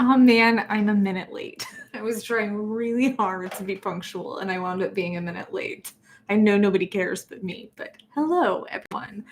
Oh man, I'm a minute late. I was trying really hard to be punctual and I wound up being a minute late. I know nobody cares but me, but hello everyone.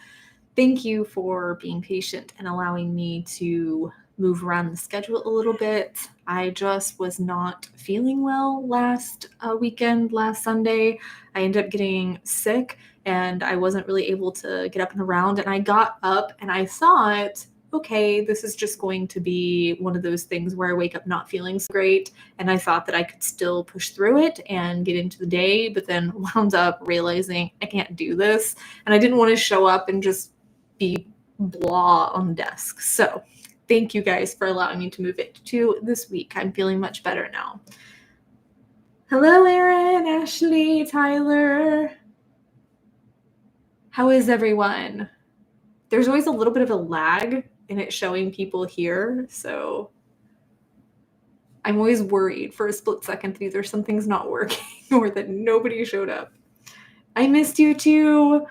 Thank you for being patient and allowing me to move around the schedule a little bit. I just was not feeling well last weekend, last Sunday. I ended up getting sick and I wasn't really able to get up and around. And I got up and I thought, okay, this is just going to be one of those things where I wake up not feeling so great. And I thought that I could still push through it and get into the day, but then wound up realizing I can't do this. And I didn't want to show up and just be blah on the desk. So thank you guys for allowing me to move it to this week. I'm feeling much better now. Hello, Erin, Ashley, Tyler. How is everyone? There's always a little bit of a lag in it showing people here, so I'm always worried for a split second that either something's not working or that nobody showed up. I missed you too.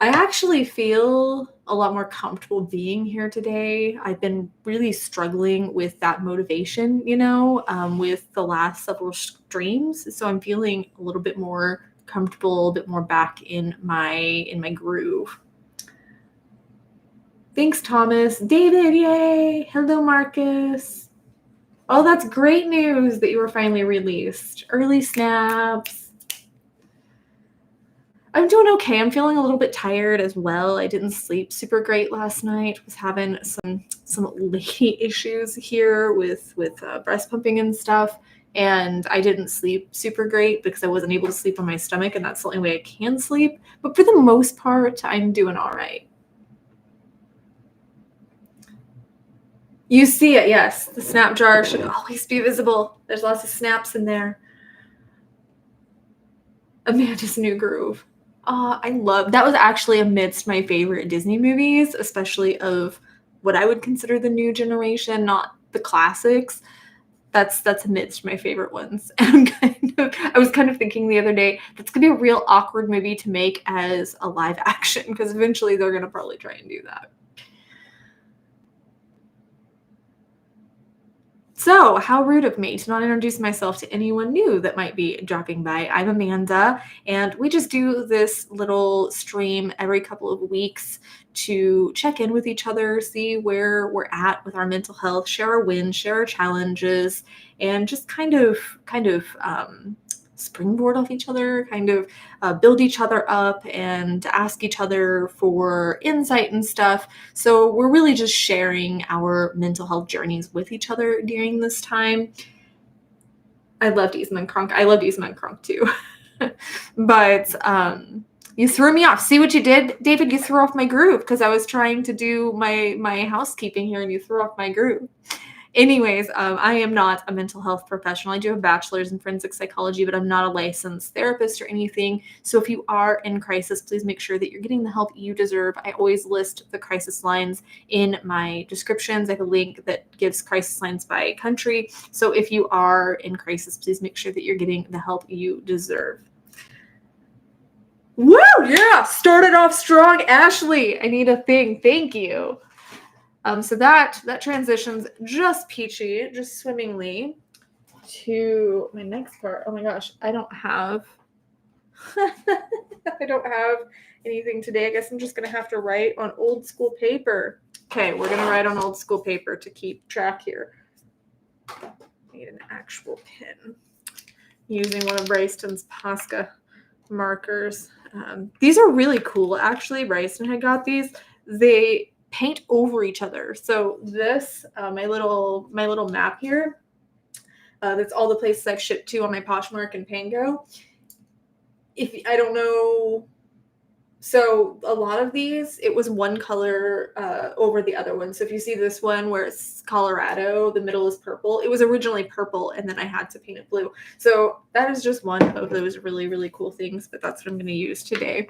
I actually feel a lot more comfortable being here today. I've been really struggling with that motivation, with the last several streams. So I'm feeling a little bit more comfortable, a bit more back in my groove. Thanks, Thomas. David, yay! Hello, Marcus. Oh, that's great news that you were finally released. Early snaps. I'm doing okay. I'm feeling a little bit tired as well. I didn't sleep super great last night. Was having some lady issues here with breast pumping and stuff. And I didn't sleep super great because I wasn't able to sleep on my stomach, and that's the only way I can sleep. But for the most part, I'm doing all right. You see it, yes. The snap jar should always be visible. There's lots of snaps in there. Amanda's New Groove. I love that. Was actually amidst my favorite Disney movies, especially of what I would consider the new generation, not the classics. That's amidst my favorite ones. And I was kind of thinking the other day, that's gonna be a real awkward movie to make as a live action, because eventually they're gonna probably try and do that. So, how rude of me to not introduce myself to anyone new that might be dropping by. I'm Amanda, and we just do this little stream every couple of weeks to check in with each other, see where we're at with our mental health, share our wins, share our challenges, and just kind of springboard off each other, build each other up and ask each other for insight and stuff. So we're really just sharing our mental health journeys with each other during this time. I loved Isman Kronk. I loved Isman Kronk too. But you threw me off. See what you did, David? You threw off my groove because I was trying to do my housekeeping here and you threw off my groove. Anyways, I am not a mental health professional. I do have a bachelor's in forensic psychology, but I'm not a licensed therapist or anything. So if you are in crisis, please make sure that you're getting the help you deserve. I always list the crisis lines in my descriptions. I have a link that gives crisis lines by country. So if you are in crisis, please make sure that you're getting the help you deserve. Woo! Yeah! Started off strong, Ashley. I need a thing. Thank you. So that transitions just peachy, just swimmingly to my next part. Oh my gosh, I don't have anything today. I guess I'm just gonna have to write on old school paper. Okay, we're gonna write on old school paper to keep track here. I need an actual pen. Using one of Bryston's Posca markers. These are really cool. Actually, Bryston had got these. They paint over each other. So this, my little map here, that's all the places I've shipped to on my Poshmark and Pango. I don't know, so a lot of these, it was one color over the other one. So if you see this one where it's Colorado, the middle is purple. It was originally purple and then I had to paint it blue. So that is just one of those really, really cool things, but that's what I'm going to use today.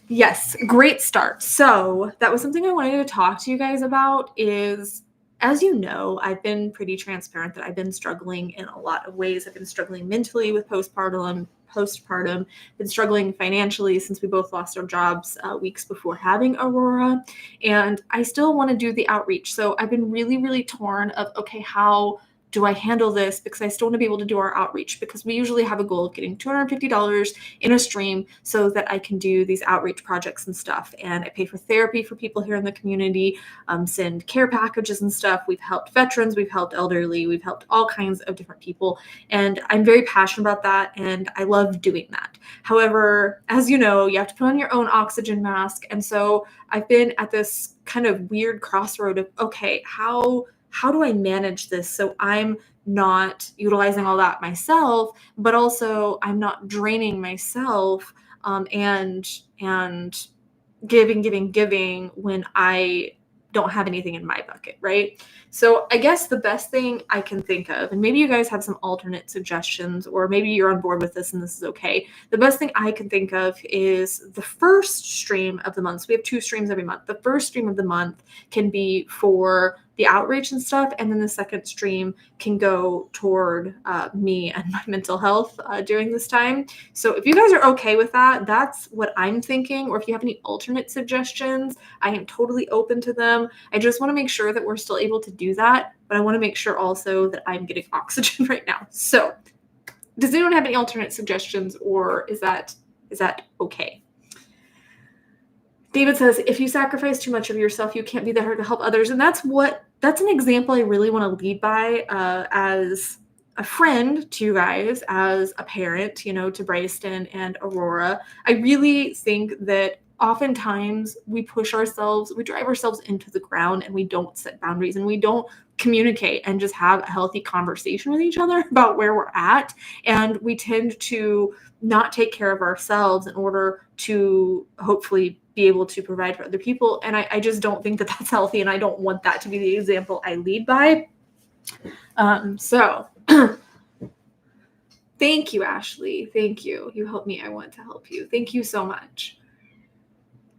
Yes, great start. So that was something I wanted to talk to you guys about is, as you know, I've been pretty transparent that I've been struggling in a lot of ways. I've been struggling mentally with postpartum, postpartum, been struggling financially since we both lost our jobs weeks before having Aurora. And I still want to do the outreach. So I've been really, really torn of, okay, how do I handle this? Because I still want to be able to do our outreach, because we usually have a goal of getting $250 in a stream so that I can do these outreach projects and stuff. And I pay for therapy for people here in the community, send care packages and stuff. We've helped veterans, we've helped elderly, we've helped all kinds of different people. And I'm very passionate about that, and I love doing that. However, as you know, you have to put on your own oxygen mask. And so I've been at this kind of weird crossroad of, okay, how do I manage this so I'm not utilizing all that myself, but also I'm not draining myself and giving when I don't have anything in my bucket, right? So I guess the best thing I can think of, and maybe you guys have some alternate suggestions, or maybe you're on board with this and this is okay. The best thing I can think of is the first stream of the month. So we have 2 streams every month. The first stream of the month can be for the outreach and stuff, and then the second stream can go toward me and my mental health during this time. So if you guys are okay with that, that's what I'm thinking. Or if you have any alternate suggestions, I am totally open to them. I just want to make sure that we're still able to do that, but I want to make sure also that I'm getting oxygen right now. So does anyone have any alternate suggestions, or is that okay? David says, if you sacrifice too much of yourself, you can't be there to help others. And that's an example I really want to lead by as a friend to you guys, as a parent, to Bryston and Aurora. I really think that oftentimes we drive ourselves into the ground, and we don't set boundaries, and we don't communicate and just have a healthy conversation with each other about where we're at. And we tend to not take care of ourselves in order to hopefully be able to provide for other people. And I just don't think that that's healthy, and I don't want that to be the example I lead by. So thank you, Ashley. Thank you. You helped me. I want to help you. Thank you so much.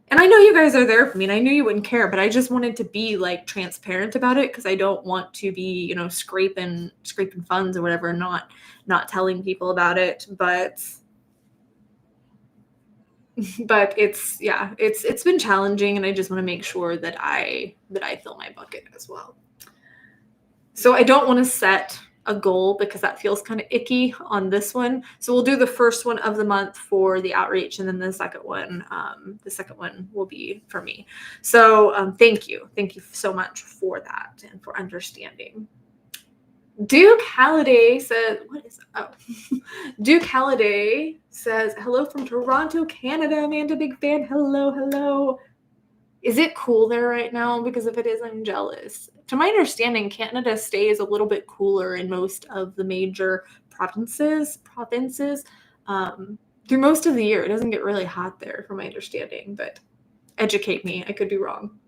And I know you guys are there for me, and I knew you wouldn't care, but I just wanted to be transparent about it, because I don't want to be, scraping funds or whatever, not telling people about it. But it's been challenging, and I just want to make sure that I fill my bucket as well. So I don't want to set a goal, because that feels kind of icky on this one. So we'll do the first one of the month for the outreach, and then the second one will be for me. So thank you so much for that and for understanding. Duke Halliday says, Duke Halliday says, hello from Toronto, Canada. Amanda, big fan. Hello. Is it cool there right now? Because if it is, I'm jealous. To my understanding, Canada stays a little bit cooler in most of the major provinces through most of the year. It doesn't get really hot there, from my understanding, but educate me. I could be wrong.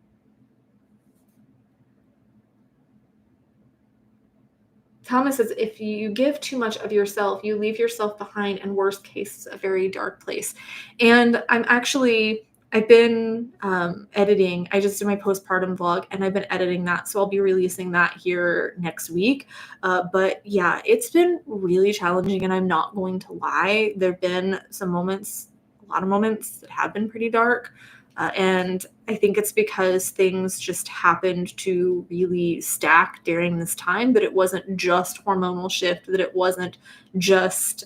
Thomas says, if you give too much of yourself, you leave yourself behind, and worst case, a very dark place. And I've been editing. I just did my postpartum vlog, and I've been editing that. So I'll be releasing that here next week. But yeah, it's been really challenging, and I'm not going to lie. There've been a lot of moments that have been pretty dark. And I think it's because things just happened to really stack during this time, that it wasn't just hormonal shift, that it wasn't just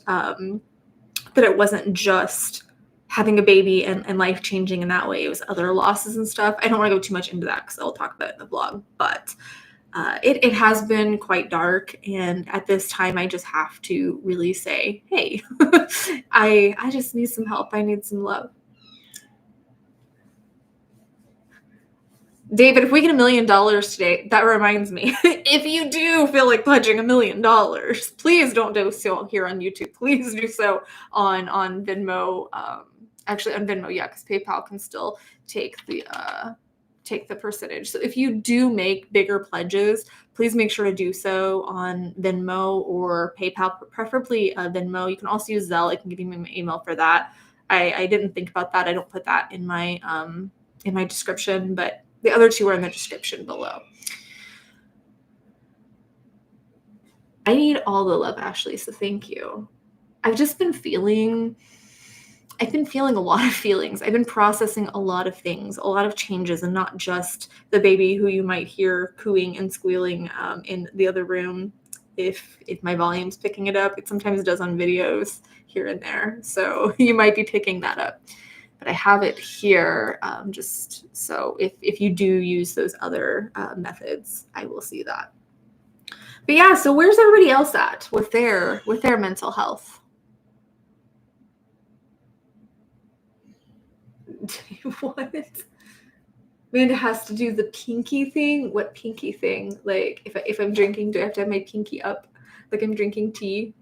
having a baby and life changing in that way. It was other losses and stuff. I don't want to go too much into that, because I'll talk about it in the vlog, but it has been quite dark. And at this time, I just have to really say, hey, I just need some help. I need some love. David, if we get $1 million today, that reminds me, if you do feel like pledging $1 million, please don't do so here on YouTube. Please do so on Venmo. Actually, on Venmo, yeah, because PayPal can still take the percentage. So if you do make bigger pledges, please make sure to do so on Venmo or PayPal, preferably Venmo. You can also use Zelle. I can give you my email for that. I didn't think about that. I don't put that in my description, but the other two are in the description below. I need all the love, Ashley, so thank you. I've been feeling a lot of feelings. I've been processing a lot of things, a lot of changes, and not just the baby who you might hear cooing and squealing in the other room. If my volume's picking it up, it sometimes does on videos here and there. So you might be picking that up. But I have it here just so if you do use those other methods, I will see that. But yeah, so where's everybody else at with their mental health? What? Amanda has to do the pinky thing. What pinky thing? Like if I'm drinking, do I have to have my pinky up like I'm drinking tea?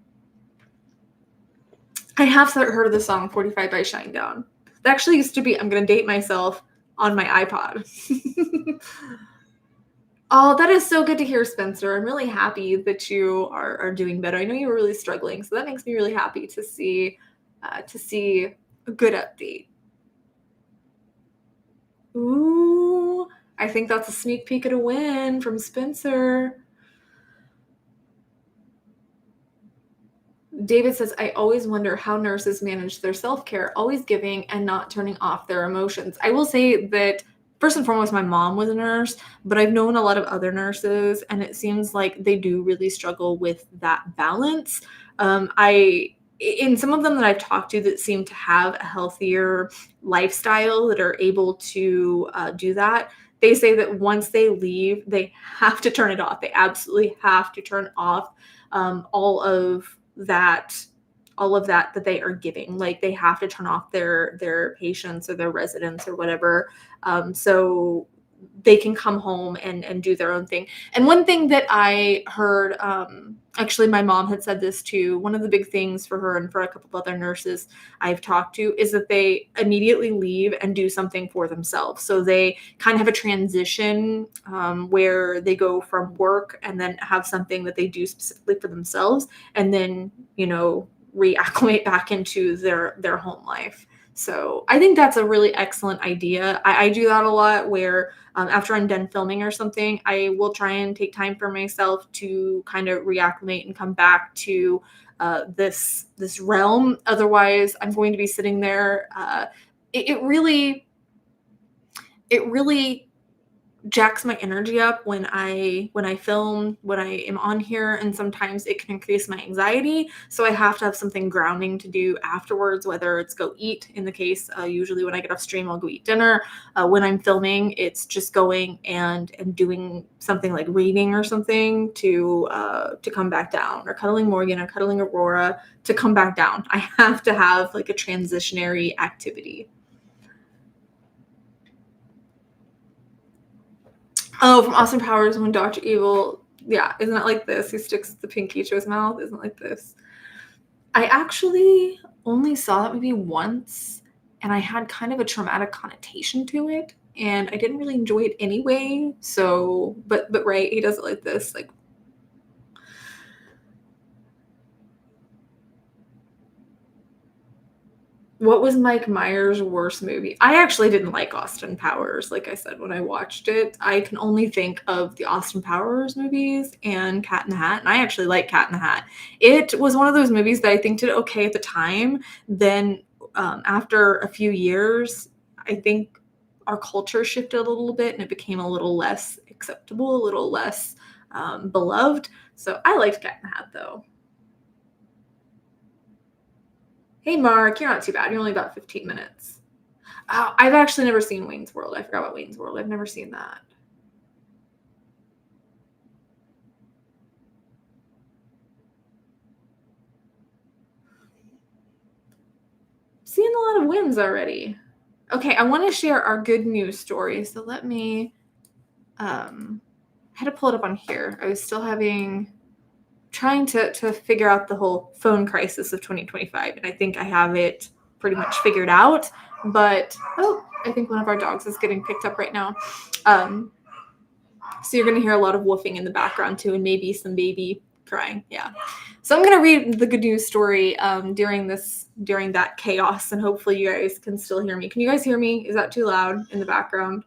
I have heard of the song 45 by Shinedown. That actually used to be, I'm going to date myself, on my iPod. Oh, that is so good to hear, Spencer. I'm really happy that you are doing better. I know you were really struggling, so that makes me really happy to see a good update. Ooh, I think that's a sneak peek at a win from Spencer. David says, I always wonder how nurses manage their self-care, always giving and not turning off their emotions. I will say that first and foremost, my mom was a nurse, but I've known a lot of other nurses, and it seems like they do really struggle with that balance. In some of them that I've talked to that seem to have a healthier lifestyle that are able to do that, they say that once they leave, they have to turn it off. They absolutely have to turn off all of that they are giving. Like they have to turn off their patients or their residents or whatever, so they can come home and do their own thing. And one thing that I heard, actually my mom had said this too, one of the big things for her and for a couple of other nurses I've talked to is that they immediately leave and do something for themselves. So they kind of have a transition where they go from work and then have something that they do specifically for themselves, and then, reacclimate back into their home life. So I think that's a really excellent idea. I do that a lot where after I'm done filming or something, I will try and take time for myself to kind of reacclimate and come back to this realm. Otherwise, I'm going to be sitting there. It really jacks my energy up when I film, when I am on here, and sometimes it can increase my anxiety. So I have to have something grounding to do afterwards, whether it's go eat. In the case, usually when I get off stream, I'll go eat dinner. When I'm filming, it's just going and doing something like reading or something to come back down, or cuddling Morgan or cuddling Aurora to come back down. I have to have like a transitionary activity. Oh, from Austin Powers, when Dr. Evil, yeah, isn't it like this? He sticks the pinky to his mouth, isn't it like this? I actually only saw that movie once, and I had kind of a traumatic connotation to it, and I didn't really enjoy it anyway. So, but right, he does it like this, like. What was Mike Myers' worst movie? I actually didn't like Austin Powers. Like I said, when I watched it, I can only think of the Austin Powers movies and Cat in the Hat. And I actually like Cat in the Hat. It was one of those movies that I think did okay at the time. Then after a few years, I think our culture shifted a little bit and it became a little less acceptable, a little less beloved. So I liked Cat in the Hat though. Hey, Mark, you're not too bad. You're only about 15 minutes. I've actually never seen Wayne's World. I forgot about Wayne's World. I've never seen that. Seeing a lot of wins already. Okay, I want to share our good news story. So let me, I had to pull it up on here. I was still trying to figure out the whole phone crisis of 2025. And I think I have it pretty much figured out. But, I think one of our dogs is getting picked up right now. So you're going to hear a lot of woofing in the background too, and maybe some baby crying. Yeah. So I'm going to read the good news story during that chaos, and hopefully you guys can still hear me. Can you guys hear me? Is that too loud in the background?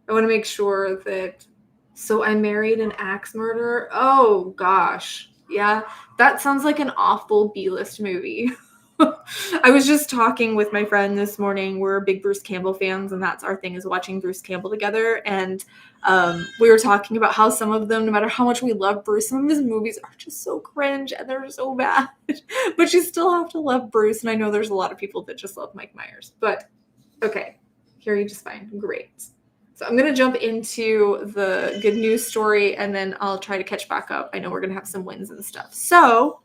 I want to make sure that So I married an axe murderer. Oh gosh. Yeah, that sounds like an awful B-list movie. I was just talking with my friend this morning. We're big Bruce Campbell fans, and that's our thing, is watching Bruce Campbell together. And we were talking about how some of them, no matter how much we love Bruce, some of his movies are just so cringe and they're so bad. But you still have to love Bruce. And I know there's a lot of people that just love Mike Myers. But okay, here you just fine. Great. So I'm going to jump into the good news story, and then I'll try to catch back up. I know we're going to have some wins and stuff. So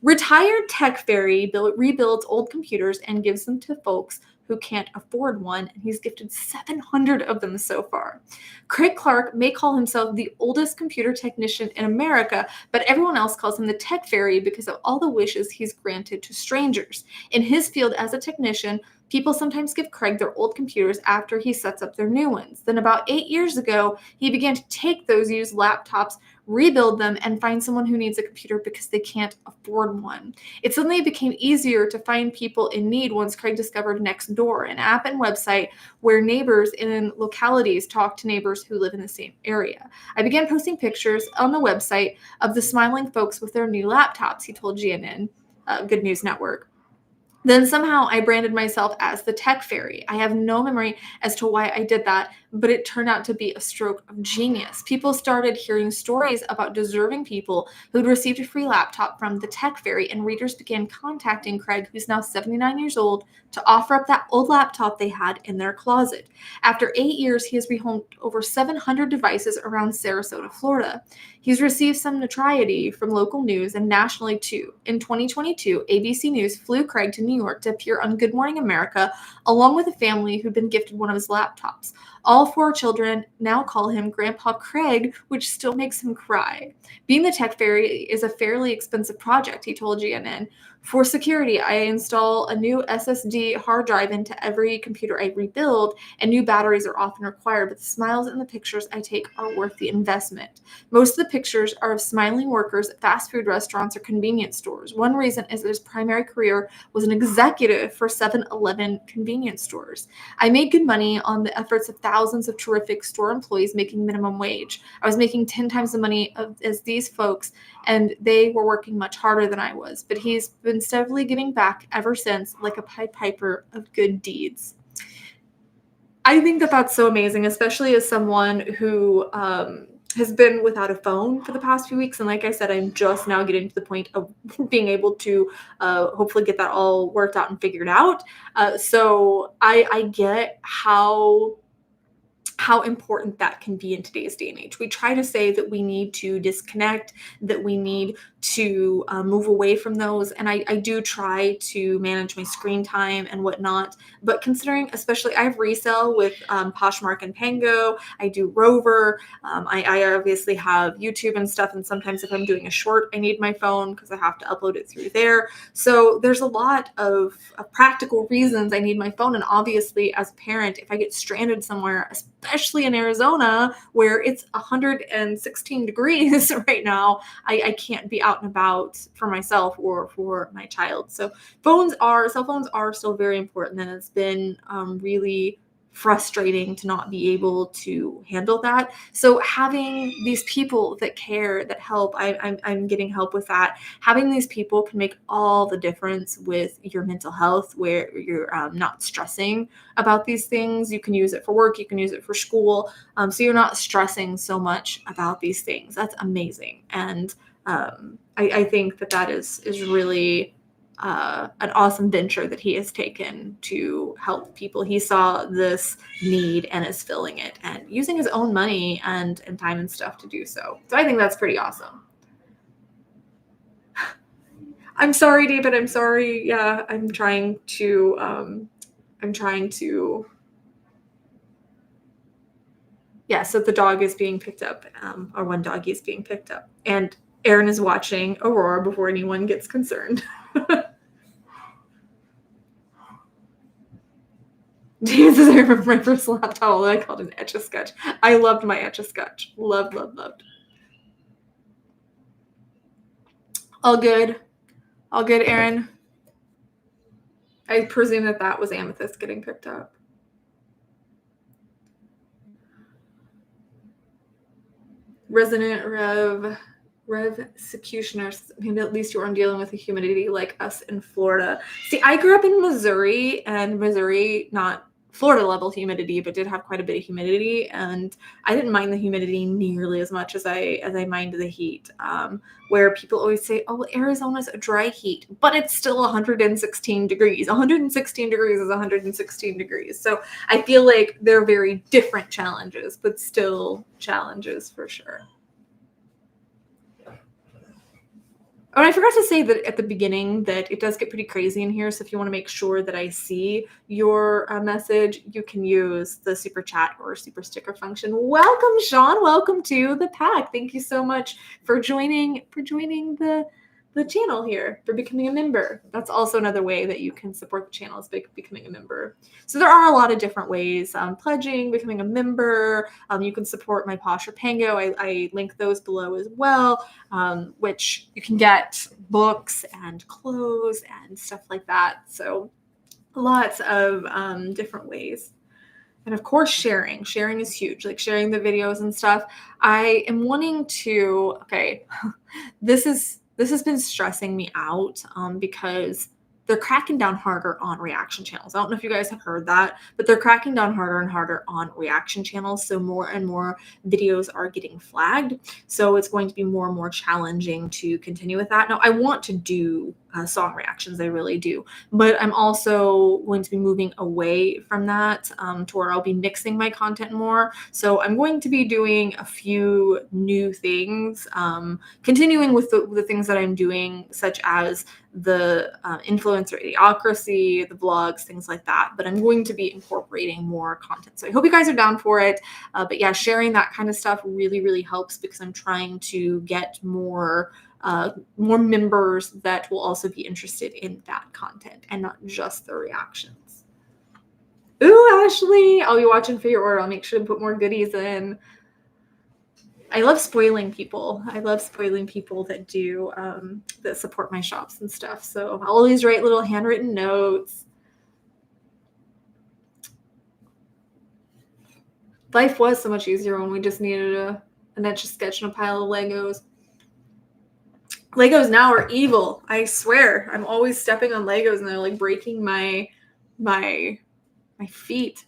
retired tech fairy rebuilds old computers and gives them to folks who can't afford one, and he's gifted 700 of them so far. Craig Clark may call himself the oldest computer technician in America, but everyone else calls him the tech fairy because of all the wishes he's granted to strangers. In his field as a technician, people sometimes give Craig their old computers after he sets up their new ones. Then about 8 years ago, he began to take those used laptops, rebuild them, and find someone who needs a computer because they can't afford one. It suddenly became easier to find people in need once Craig discovered Nextdoor, an app and website where neighbors in localities talk to neighbors who live in the same area. I began posting pictures on the website of the smiling folks with their new laptops, he told GNN, Good News Network. Then somehow I branded myself as the tech fairy. I have no memory as to why I did that, but it turned out to be a stroke of genius. People started hearing stories about deserving people who'd received a free laptop from the tech fairy, and readers began contacting Craig, who's now 79 years old, to offer up that old laptop they had in their closet. After 8 years, he has rehomed over 700 devices around Sarasota, Florida. He's received some notoriety from local news and nationally too. In 2022, ABC News flew Craig to New York to appear on Good Morning America, along with a family who'd been gifted one of his laptops. All 4 children now call him Grandpa Craig, which still makes him cry. Being the tech fairy is a fairly expensive project, he told GNN. For security, I install a new SSD hard drive into every computer I rebuild, and new batteries are often required, but the smiles in the pictures I take are worth the investment. Most of the pictures are of smiling workers at fast food restaurants or convenience stores. One reason is that his primary career was an executive for 7-Eleven convenience stores. I made good money on the efforts of thousands of terrific store employees making minimum wage. I was making 10 times the money as these folks, and they were working much harder than I was. But he's been steadily giving back ever since, like a Pied Piper of good deeds. I think that that's so amazing, especially as someone who has been without a phone for the past few weeks. And like I said, I'm just now getting to the point of being able to hopefully get that all worked out and figured out. So I get how important that can be in today's day and age. We try to say that we need to disconnect, that we need to move away from those. And I do try to manage my screen time and whatnot. But considering, especially, I have resale with Poshmark and Pango. I do Rover. I obviously have YouTube and stuff. And sometimes if I'm doing a short, I need my phone because I have to upload it through there. So there's a lot of practical reasons I need my phone. And obviously, as a parent, if I get stranded somewhere, especially in Arizona, where it's 116 degrees right now, I can't be out and about for myself or for my child. So cell phones are still very important, and it's been really frustrating to not be able to handle that. So having these people that care, that help, I'm getting help with that. Having these people can make all the difference with your mental health, where you're not stressing about these things. You can use it for work, you can use it for school, so you're not stressing so much about these things. That's amazing. And I think that is really an awesome venture that he has taken to help people. He saw this need and is filling it and using his own money and time and stuff to do so. So I think that's pretty awesome. I'm sorry, David. I'm sorry. Yeah, I'm trying to yeah, so the dog is being picked up, or one doggy is being picked up. And Aaron is watching Aurora before anyone gets concerned. James says, I remember my first laptop that I called an Etch-a-Sketch. I loved my Etch-a-Sketch. Loved. All good, Aaron. I presume that was Amethyst getting picked up. Resident Rev Secutioners, maybe at least you aren't dealing with the humidity like us in Florida. See, I grew up in Missouri, and Missouri, not Florida level humidity, but did have quite a bit of humidity, and I didn't mind the humidity nearly as much as I mind the heat. Where people always say, "Oh, Arizona's a dry heat," but it's still 116 degrees. 116 degrees is 116 degrees. So I feel like they're very different challenges, but still challenges for sure. Oh, and I forgot to say that at the beginning that it does get pretty crazy in here. So if you want to make sure that I see your message, you can use the super chat or super sticker function. Welcome, Sean. Welcome to the pack. Thank you so much for joining the channel here, for becoming a member. That's also another way that you can support the channel, is by becoming a member. So there are a lot of different ways: pledging, becoming a member. You can support my Posh or Pango. I link those below as well, which you can get books and clothes and stuff like that. So lots of different ways. And of course, sharing. Sharing is huge, like sharing the videos and stuff. I am wanting to, okay, this has been stressing me out because they're cracking down harder on reaction channels. I don't know if you guys have heard that, but they're cracking down harder and harder on reaction channels. So more and more videos are getting flagged. So it's going to be more and more challenging to continue with that. Now, I want to do song reactions. I really do. But I'm also going to be moving away from that to where I'll be mixing my content more. So I'm going to be doing a few new things, continuing with the things that I'm doing, such as the influencer idiocracy, the vlogs, things like that. But I'm going to be incorporating more content. So I hope you guys are down for it. But yeah, sharing that kind of stuff really, really helps, because I'm trying to get more members that will also be interested in that content and not just the reactions. Ooh, Ashley, I'll be watching for your order. I'll make sure to put more goodies in. I love spoiling people. I love spoiling people that do, that support my shops and stuff. So I'll always write little handwritten notes. Life was so much easier when we just needed an etch a sketch and a pile of Legos. Legos now are evil. I swear. I'm always stepping on Legos and they're like breaking my feet.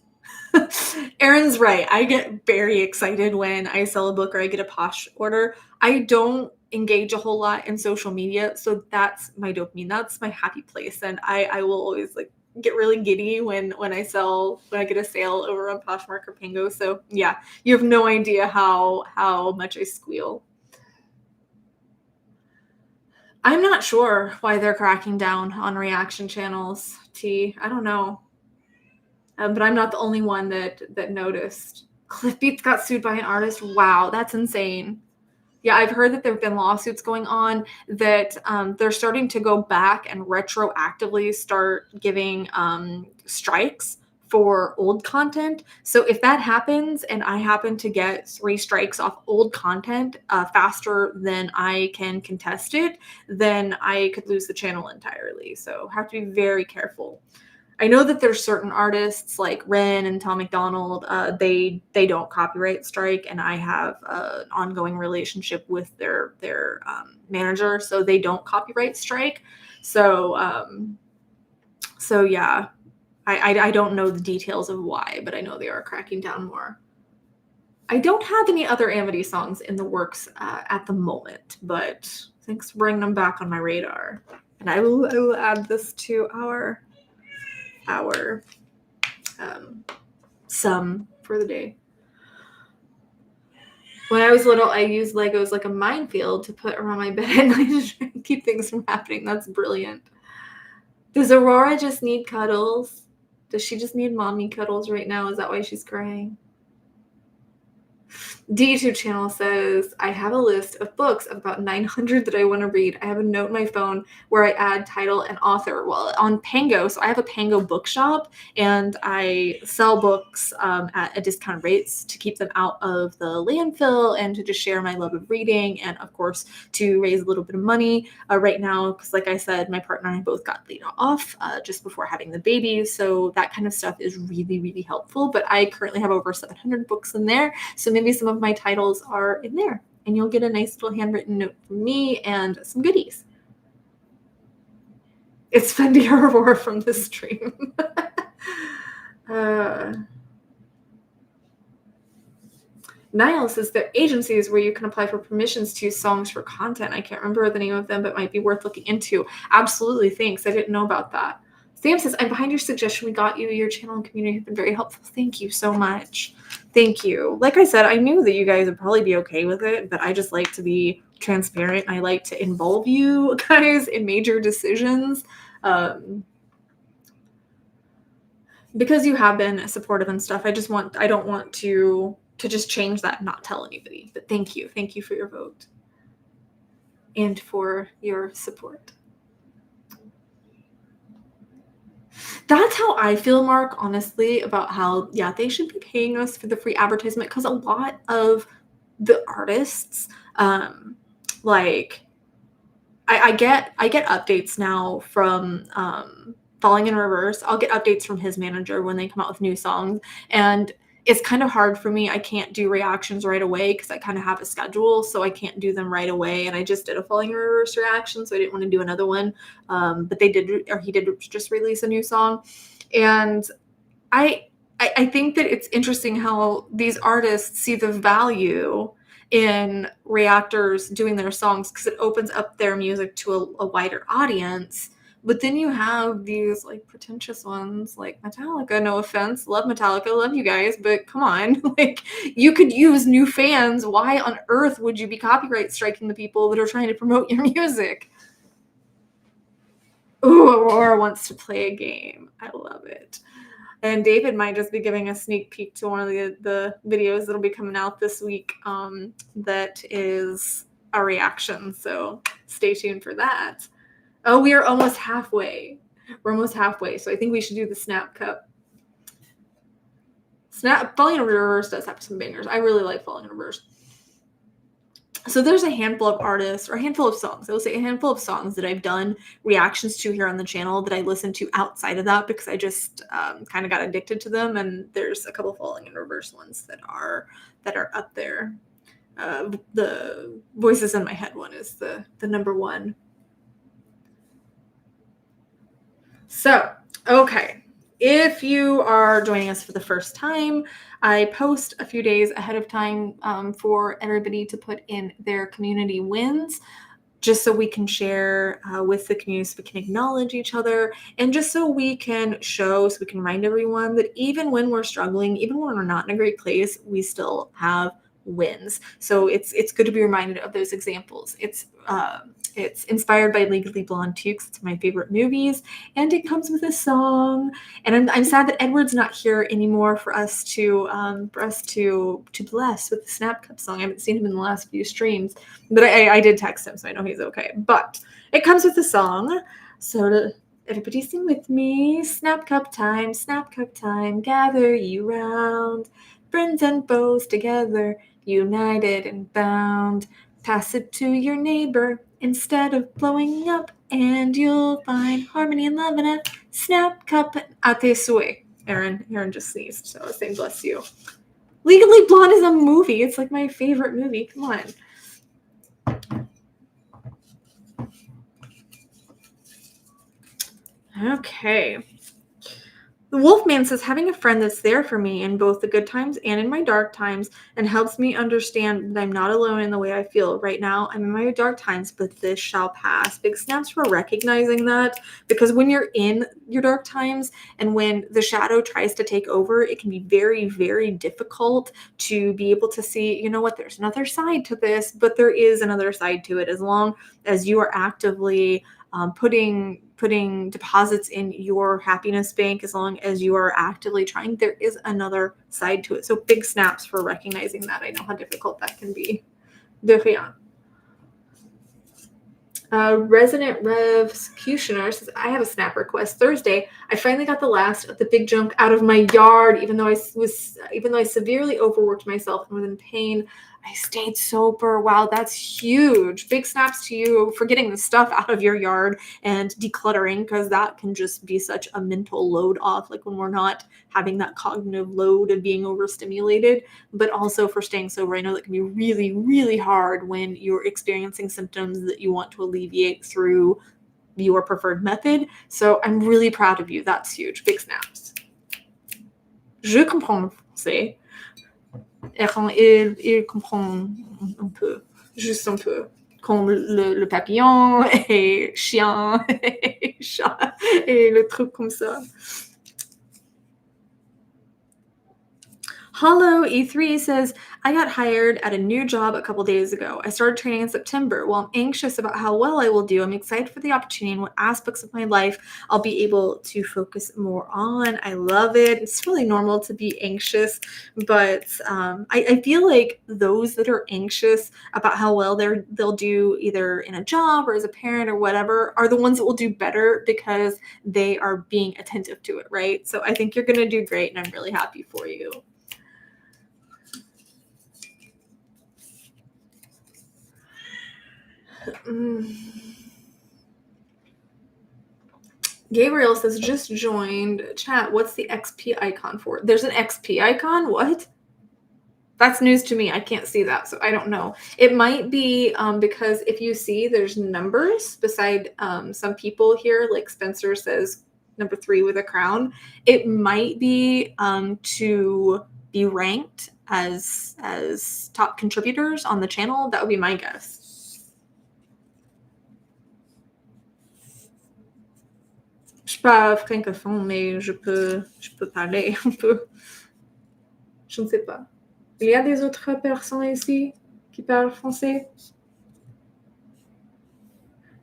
Erin's right. I get very excited when I sell a book or I get a Posh order. I don't engage a whole lot in social media, so that's my dopamine. That's my happy place, and I will always like get really giddy when I get a sale over on Poshmark or Pango. So yeah, you have no idea how much I squeal. I'm not sure why they're cracking down on reaction channels, T. I don't know. But I'm not the only one that noticed. Cliff Beats got sued by an artist. Wow, that's insane. Yeah, I've heard that there have been lawsuits going on, that they're starting to go back and retroactively start giving strikes for old content. So if that happens and I happen to get 3 strikes off old content faster than I can contest it, then I could lose the channel entirely. So have to be very careful. I know that there's certain artists like Ren and Tom McDonald, they don't copyright strike, and I have an ongoing relationship with their manager, so they don't copyright strike. So yeah, I don't know the details of why, but I know they are cracking down more. I don't have any other Amity songs in the works at the moment, but thanks for bringing them back on my radar. And I will add this to our sum for the day. When I was little, I used Legos like a minefield to put around my bed at night to try and keep things from happening. That's brilliant. Does Aurora just need cuddles? Does she just need mommy cuddles right now? Is that why she's crying? D2 channel says, I have a list of books of about 900 that I want to read. I have a note in my phone where I add title and author. Well, on Pango, so I have a Pango bookshop, and I sell books at discounted rates to keep them out of the landfill and to just share my love of reading, and of course to raise a little bit of money right now, because like I said, my partner and I both got laid off just before having the baby, so that kind of stuff is really, really helpful. But I currently have over 700 books in there, so maybe some of my titles are in there. and you'll get a nice little handwritten note from me and some goodies. It's Fendi Aurora from the stream. Niall says there are agencies where you can apply for permissions to use songs for content. I can't remember the name of them, but might be worth looking into. Absolutely, thanks. I didn't know about that. Sam says, I'm behind your suggestion. We got you. Your channel and community have been very helpful. Thank you so much. Thank you. Like I said, I knew that you guys would probably be okay with it, but I just like to be transparent. I like to involve you guys in major decisions. Because you have been supportive and stuff, I don't want to just change that and not tell anybody. But thank you for your vote and for your support. That's how I feel, Mark, honestly, about how, yeah, they should be paying us for the free advertisement, because a lot of the artists, like, I get updates now from Falling in Reverse. I'll get updates from his manager when they come out with new songs, and it's kind of hard for me. I can't do reactions right away because I kind of have a schedule, so I can't do them right away. And I just did a Falling in Reverse reaction, so I didn't want to do another one. But he did just release a new song, and I think that it's interesting how these artists see the value in reactors doing their songs, because it opens up their music to a wider audience. But then you have these like pretentious ones like Metallica. No offense, love Metallica, love you guys, but come on, like, you could use new fans. Why on earth would you be copyright striking the people that are trying to promote your music? Ooh, Aurora wants to play a game. I love it. And David might just be giving a sneak peek to one of the videos that'll be coming out this week. That is a reaction, so stay tuned for that. Oh, we are almost halfway. We're almost halfway, so I think we should do the Snap Cup. Falling in Reverse does have some bangers. I really like Falling in Reverse. So there's a handful of artists, or a handful of songs. I will say a handful of songs that I've done reactions to here on the channel that I listen to outside of that, because I just kind of got addicted to them. And there's a couple of Falling in Reverse ones that are up there. The Voices in My Head one is the number one. So, okay, if you are joining us for the first time, I post a few days ahead of time for everybody to put in their community wins, just so we can share with the community, so we can acknowledge each other, and just so we can remind everyone that even when we're struggling, even when we're not in a great place, we still have wins. So it's good to be reminded of those examples. It's inspired by Legally Blonde too, because it's my favorite movies, and it comes with a song. And I'm sad that Edward's not here anymore for us to bless with the Snap Cup song. I haven't seen him in the last few streams, but I did text him, so I know he's okay. But it comes with a song, so everybody sing with me. Snap cup time, gather you round, friends and foes together, united and bound. Pass it to your neighbor instead of blowing up, and you'll find harmony and love in a Snap Cup. Ate sue. Aaron just sneezed, so I was saying bless you. Legally Blonde is a movie. It's like my favorite movie. Come on. Okay. The Wolfman says, having a friend that's there for me in both the good times and in my dark times, and helps me understand that I'm not alone in the way I feel. Right now, I'm in my dark times, but this shall pass. Big snaps for recognizing that, because when you're in your dark times and when the shadow tries to take over, it can be very, very difficult to be able to see, you know what, there's another side to this, but there is another side to it. As long as you are actively putting deposits in your happiness bank, as long as you are actively trying, there is another side to it. So big snaps for recognizing that. I know how difficult that can be. De rien. Resident Revcutioner says, I have a snap request. Thursday, I finally got the last of the big junk out of my yard, even though I severely overworked myself and was in pain. I stayed sober. Wow, that's huge. Big snaps to you for getting the stuff out of your yard and decluttering, because that can just be such a mental load off, like when we're not having that cognitive load of being overstimulated, but also for staying sober. I know that can be really, really hard when you're experiencing symptoms that you want to alleviate through your preferred method. So I'm really proud of you. That's huge. Big snaps. Je comprends le français. Il comprend un peu, juste un peu. Comme le papillon et chien et chat et le truc comme ça. Hollow E3 says, I got hired at a new job a couple days ago. I started training in September. While I'm anxious about how well I will do, I'm excited for the opportunity and what aspects of my life I'll be able to focus more on. I love it. It's really normal to be anxious, but I feel like those that are anxious about how well they'll do either in a job or as a parent or whatever are the ones that will do better because they are being attentive to it, right? So I think you're going to do great, and I'm really happy for you. Gabriel says, just joined chat. What's the XP icon for? There's an XP icon? What? That's news to me. I can't see that, so I don't know. It might be because if you see there's numbers beside some people here, like Spencer says number 3 with a crown. It might be to be ranked as top contributors on the channel. That would be my guess. Je suis pas francophone, mais je peux parler un peu. Je ne sais pas. Il y a des autres personnes ici qui parlent français?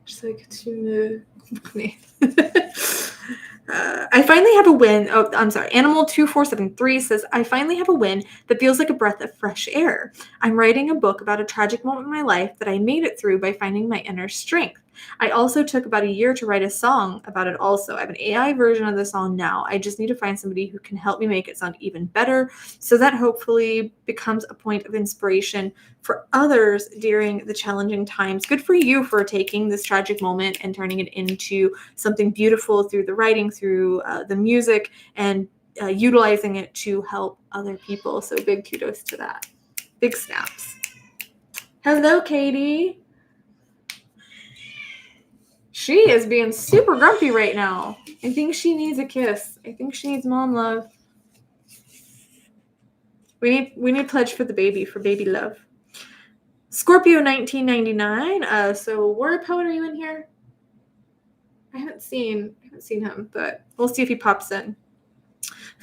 Je sais que tu me comprenais. I finally have a win. Oh, I'm sorry. Animal2473 says, I finally have a win that feels like a breath of fresh air. I'm writing a book about a tragic moment in my life that I made it through by finding my inner strength. I also took about a year to write a song about it also. I have an AI version of the song now. I just need to find somebody who can help me make it sound even better so that hopefully becomes a point of inspiration for others during the challenging times. Good for you for taking this tragic moment and turning it into something beautiful through the writing, through the music, and utilizing it to help other people. So big kudos to that. Big snaps. Hello, Katie. She is being super grumpy right now. I think she needs a kiss. I think she needs mom love. We need pledge for the baby, for baby love. Scorpio 1999. So word poet, are you in here? I haven't seen him, but we'll see if he pops in.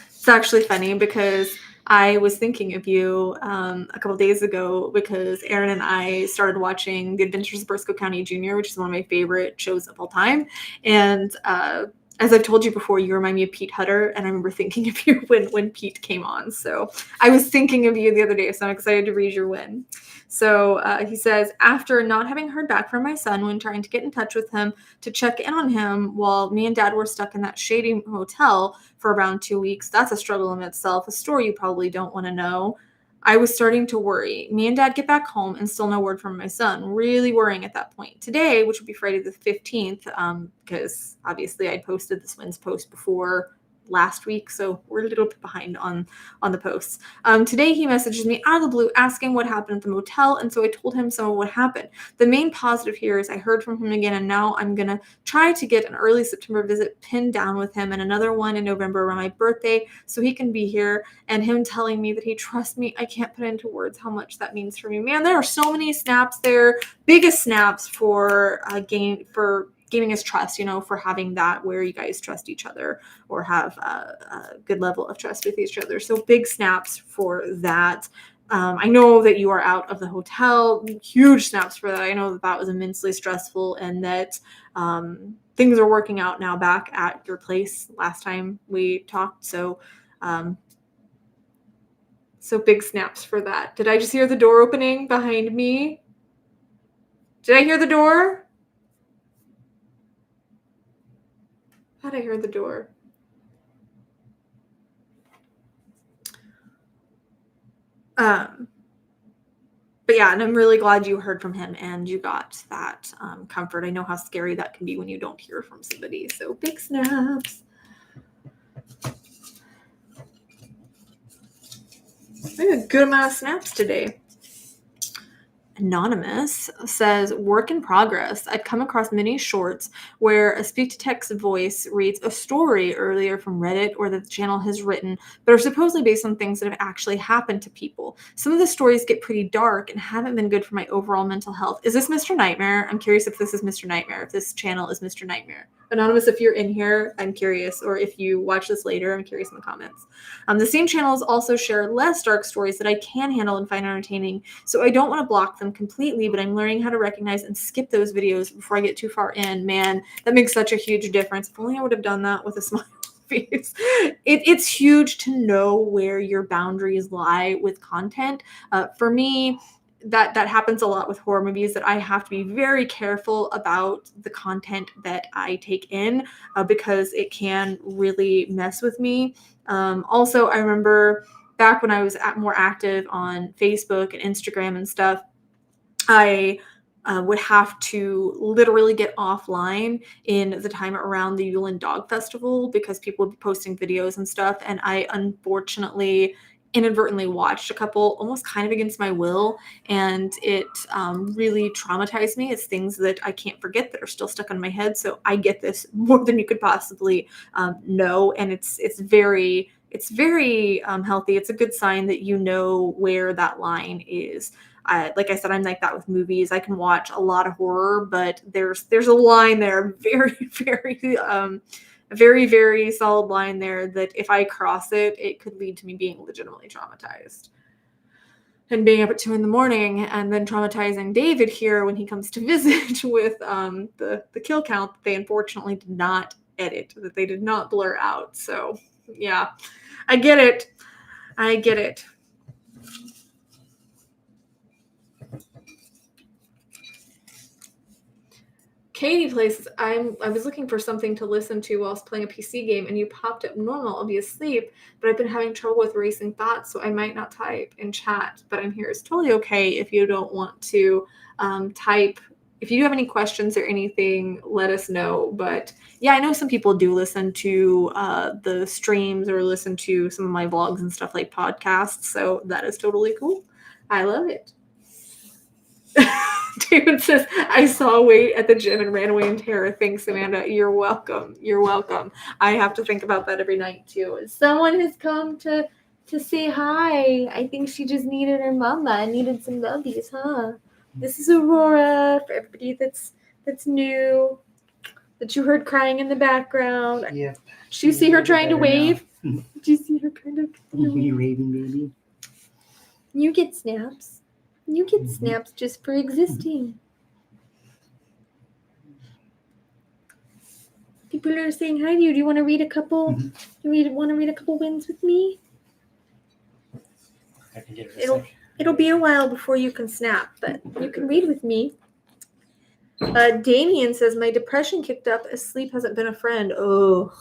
It's actually funny because I was thinking of you a couple days ago because Aaron and I started watching The Adventures of Briscoe County Jr., which is one of my favorite shows of all time. And as I've told you before, you remind me of Pete Hutter, and I remember thinking of you when Pete came on. So I was thinking of you the other day, so I'm excited to read your win. So he says, after not having heard back from my son when trying to get in touch with him to check in on him while me and dad were stuck in that shady hotel for around 2 weeks, that's a struggle in itself, a story you probably don't want to know. I was starting to worry. Me and dad get back home and still no word from my son, really worrying at that point. Today, which would be Friday the 15th, because obviously I posted this wins post before last week, so we're a little bit behind on the posts. Today he messages me out of the blue asking what happened at the motel, and so I told him some of what happened. The main positive here is I heard from him again, and now I'm gonna try to get an early September visit pinned down with him and another one in November around my birthday so he can be here, and him telling me that he trusts me. I can't put into words how much that means for me. Man, there are so many snaps there. Biggest snaps for gaining his trust, for having that where you guys trust each other or have a good level of trust with each other. So big snaps for that. I know that you are out of the hotel. Huge snaps for that. I know that was immensely stressful and that things are working out now back at your place last time we talked. So big snaps for that. Did I just hear the door opening behind me? Did I hear the door? I thought I heard the door. But yeah, and I'm really glad you heard from him and you got that comfort. I know how scary that can be when you don't hear from somebody. So big snaps. I have a good amount of snaps today. Anonymous says, work in progress. I've come across many shorts where a speak-to-text voice reads a story earlier from Reddit or that the channel has written, but are supposedly based on things that have actually happened to people. Some of the stories get pretty dark and haven't been good for my overall mental health. Is this Mr. Nightmare? I'm curious if this is Mr. Nightmare, if this channel is Mr. Nightmare. Anonymous, if you're in here, I'm curious, or if you watch this later, I'm curious in the comments. The same channels also share less dark stories that I can handle and find entertaining, so I don't want to block them completely, but I'm learning how to recognize and skip those videos before I get too far in. Man, that makes such a huge difference. If only I would have done that with a smile face. It's huge to know where your boundaries lie with content. For me, that happens a lot with horror movies, that I have to be very careful about the content that I take in because it can really mess with me. Also, I remember back when I was more active on Facebook and Instagram and stuff, I would have to literally get offline in the time around the Yule and Dog Festival because people would be posting videos and stuff. And I unfortunately inadvertently watched a couple almost kind of against my will. And it really traumatized me. It's things that I can't forget that are still stuck in my head. So I get this more than you could possibly know. And it's very healthy. It's a good sign that you know where that line is. Like I said, I'm like that with movies. I can watch a lot of horror, but there's a line there, very solid line there that if I cross it, it could lead to me being legitimately traumatized. And being up at 2 a.m. and then traumatizing David here when he comes to visit with the kill count that they unfortunately did not edit, that they did not blur out. So yeah, I get it. Katie plays, I was looking for something to listen to whilst playing a PC game, and you popped up normal. I'll be asleep, but I've been having trouble with racing thoughts, so I might not type in chat, but I'm here. It's totally okay if you don't want to type. If you have any questions or anything, let us know. But yeah, I know some people do listen to the streams or listen to some of my vlogs and stuff like podcasts, so that is totally cool. I love it. David says, I saw Wait at the gym and ran away in terror. Thanks, Amanda. You're welcome. I have to think about that every night, too. Someone has come to say hi. I think she just needed her mama and needed some lovies, huh? This is Aurora, for everybody that's new, that you heard crying in the background. Yeah. Did you see her trying to wave? Did you see her kind of? You waving, baby? You get snaps. You get snaps just for existing. People are saying hi to you. Do you want to read a couple? Do you want to read a couple wins with me? I can get it. It'll be a while before you can snap, but you can read with me. Damien says, my depression kicked up as sleep hasn't been a friend. Oh,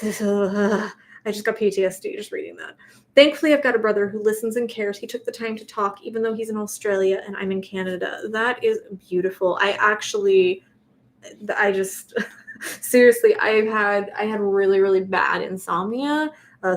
I just got PTSD just reading that. Thankfully, I've got a brother who listens and cares. He took the time to talk, even though he's in Australia and I'm in Canada. That is beautiful. Seriously, I had really, really bad insomnia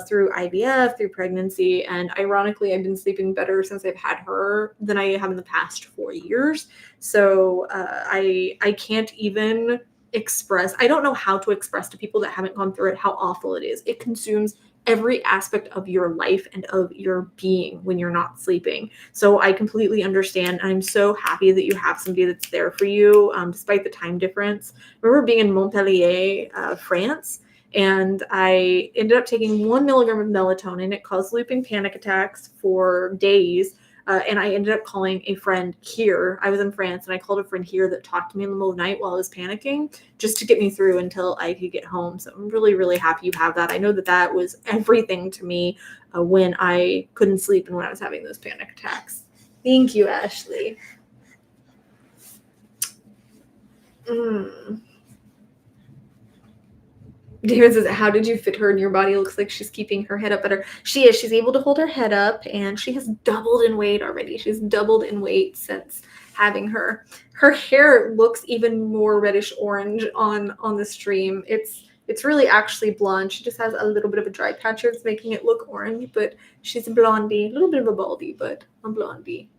through IVF, through pregnancy, and ironically, I've been sleeping better since I've had her than I have in the past 4 years. So I can't even express. I don't know how to express to people that haven't gone through it how awful it is. It consumes every aspect of your life and of your being when you're not sleeping. So I completely understand. I'm so happy that you have somebody that's there for you, despite the time difference. I remember being in Montpellier, France, and I ended up taking 1 milligram of melatonin. It caused looping panic attacks for days. And I ended up calling a friend here. I was in France, and I called a friend here that talked to me in the middle of the night while I was panicking just to get me through until I could get home. So I'm really, really happy you have that. I know that was everything to me when I couldn't sleep and when I was having those panic attacks. Thank you, Ashley. David says, how did you fit her in your body? It looks like she's keeping her head up better. She is. She's able to hold her head up, and she has doubled in weight already. She's doubled in weight since having her. Her hair looks even more reddish orange on the stream. It's really actually blonde. She just has a little bit of a dry patch here. It's making it look orange, but she's a blondie. A little bit of a baldy, but a blondie.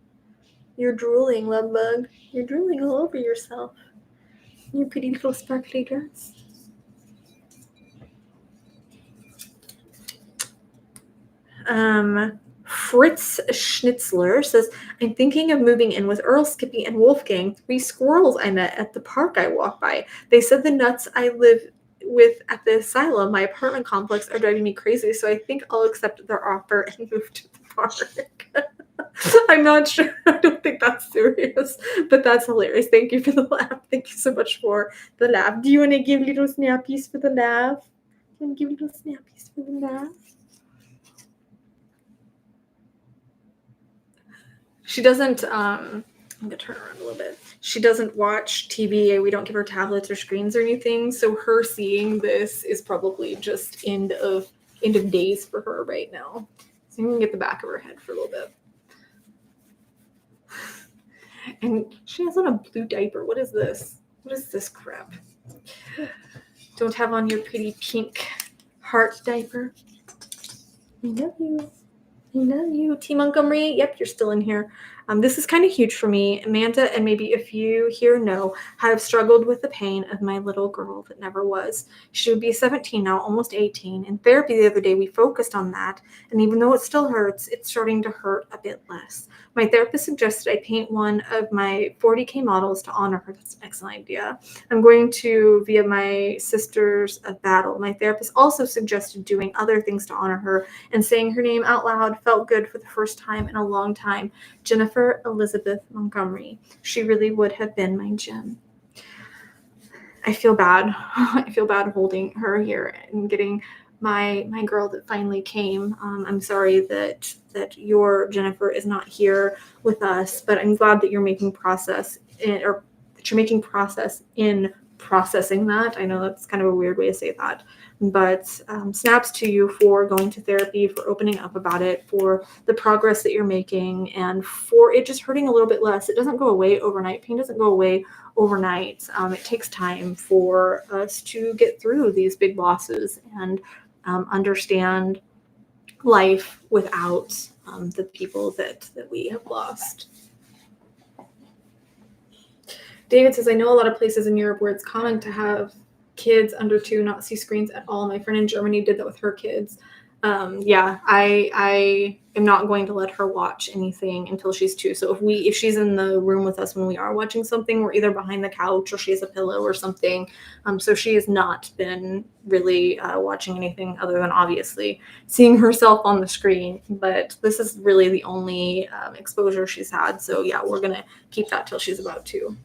You're drooling, love bug. You're drooling all over yourself. Your pretty little sparkly dress. Fritz Schnitzler says, I'm thinking of moving in with Earl, Skippy, and Wolfgang, 3 squirrels I met at the park I walked by. They said the nuts I live with at the asylum, my apartment complex, are driving me crazy, so I think I'll accept their offer and move to the park. I'm not sure. I don't think that's serious, but that's hilarious. Thank you for the laugh. Thank you so much for the laugh. Do you want to give little snappies for the laugh? Do you want to give little snappies for the laugh? She doesn't, I'm gonna turn around a little bit. She doesn't watch TV. We don't give her tablets or screens or anything. So her seeing this is probably just end of days for her right now. So you can get the back of her head for a little bit. And she has on a blue diaper. What is this? What is this crap? Don't have on your pretty pink heart diaper. I love you. I love you. T. Montgomery, yep, you're still in here. This is kind of huge for me. Amanda, and maybe if you here know, have struggled with the pain of my little girl that never was. She would be 17 now, almost 18. In therapy the other day, we focused on that. And even though it still hurts, it's starting to hurt a bit less. My therapist suggested I paint one of my 40K models to honor her. That's an excellent idea. I'm going to via my Sisters of Battle. My therapist also suggested doing other things to honor her, and saying her name out loud felt good for the first time in a long time. Jennifer Elizabeth Montgomery. She really would have been my Jen. I feel bad. I feel bad holding her here and getting my girl that finally came. I'm sorry that your Jennifer is not here with us, but I'm glad that you're making progress in processing that. I know that's kind of a weird way to say that, but snaps to you for going to therapy, for opening up about it, for the progress that you're making, and for it just hurting a little bit less. It doesn't go away overnight. Pain doesn't go away overnight. It takes time for us to get through these big losses and understand life without the people that we have lost. David says, I know a lot of places in Europe where it's common to have kids under 2 not see screens at all. My friend in Germany did that with her kids. I am not going to let her watch anything until she's 2. So if she's in the room with us when we are watching something, we're either behind the couch or she has a pillow or something. So she has not been really watching anything other than obviously seeing herself on the screen. But this is really the only exposure she's had. So yeah, we're going to keep that till she's about 2.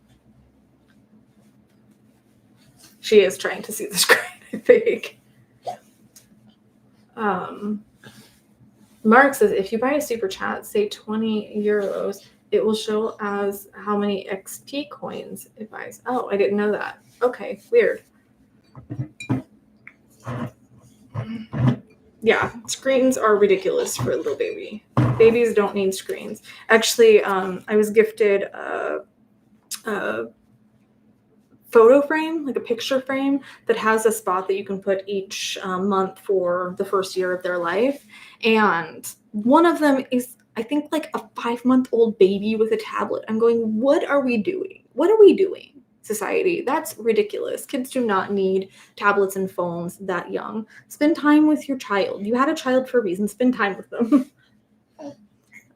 She is trying to see the screen, I think. Mark says, if you buy a super chat, say 20 euros, it will show as how many XP coins it buys. Oh, I didn't know that. Okay, weird. Yeah, screens are ridiculous for a little baby. Babies don't need screens. Actually, I was gifted a photo frame, like a picture frame that has a spot that you can put each month for the first year of their life. And one of them is, I think, like a 5-month-old baby with a tablet. I'm going, what are we doing? What are we doing, society? That's ridiculous. Kids do not need tablets and phones that young. Spend time with your child. You had a child for a reason. Spend time with them.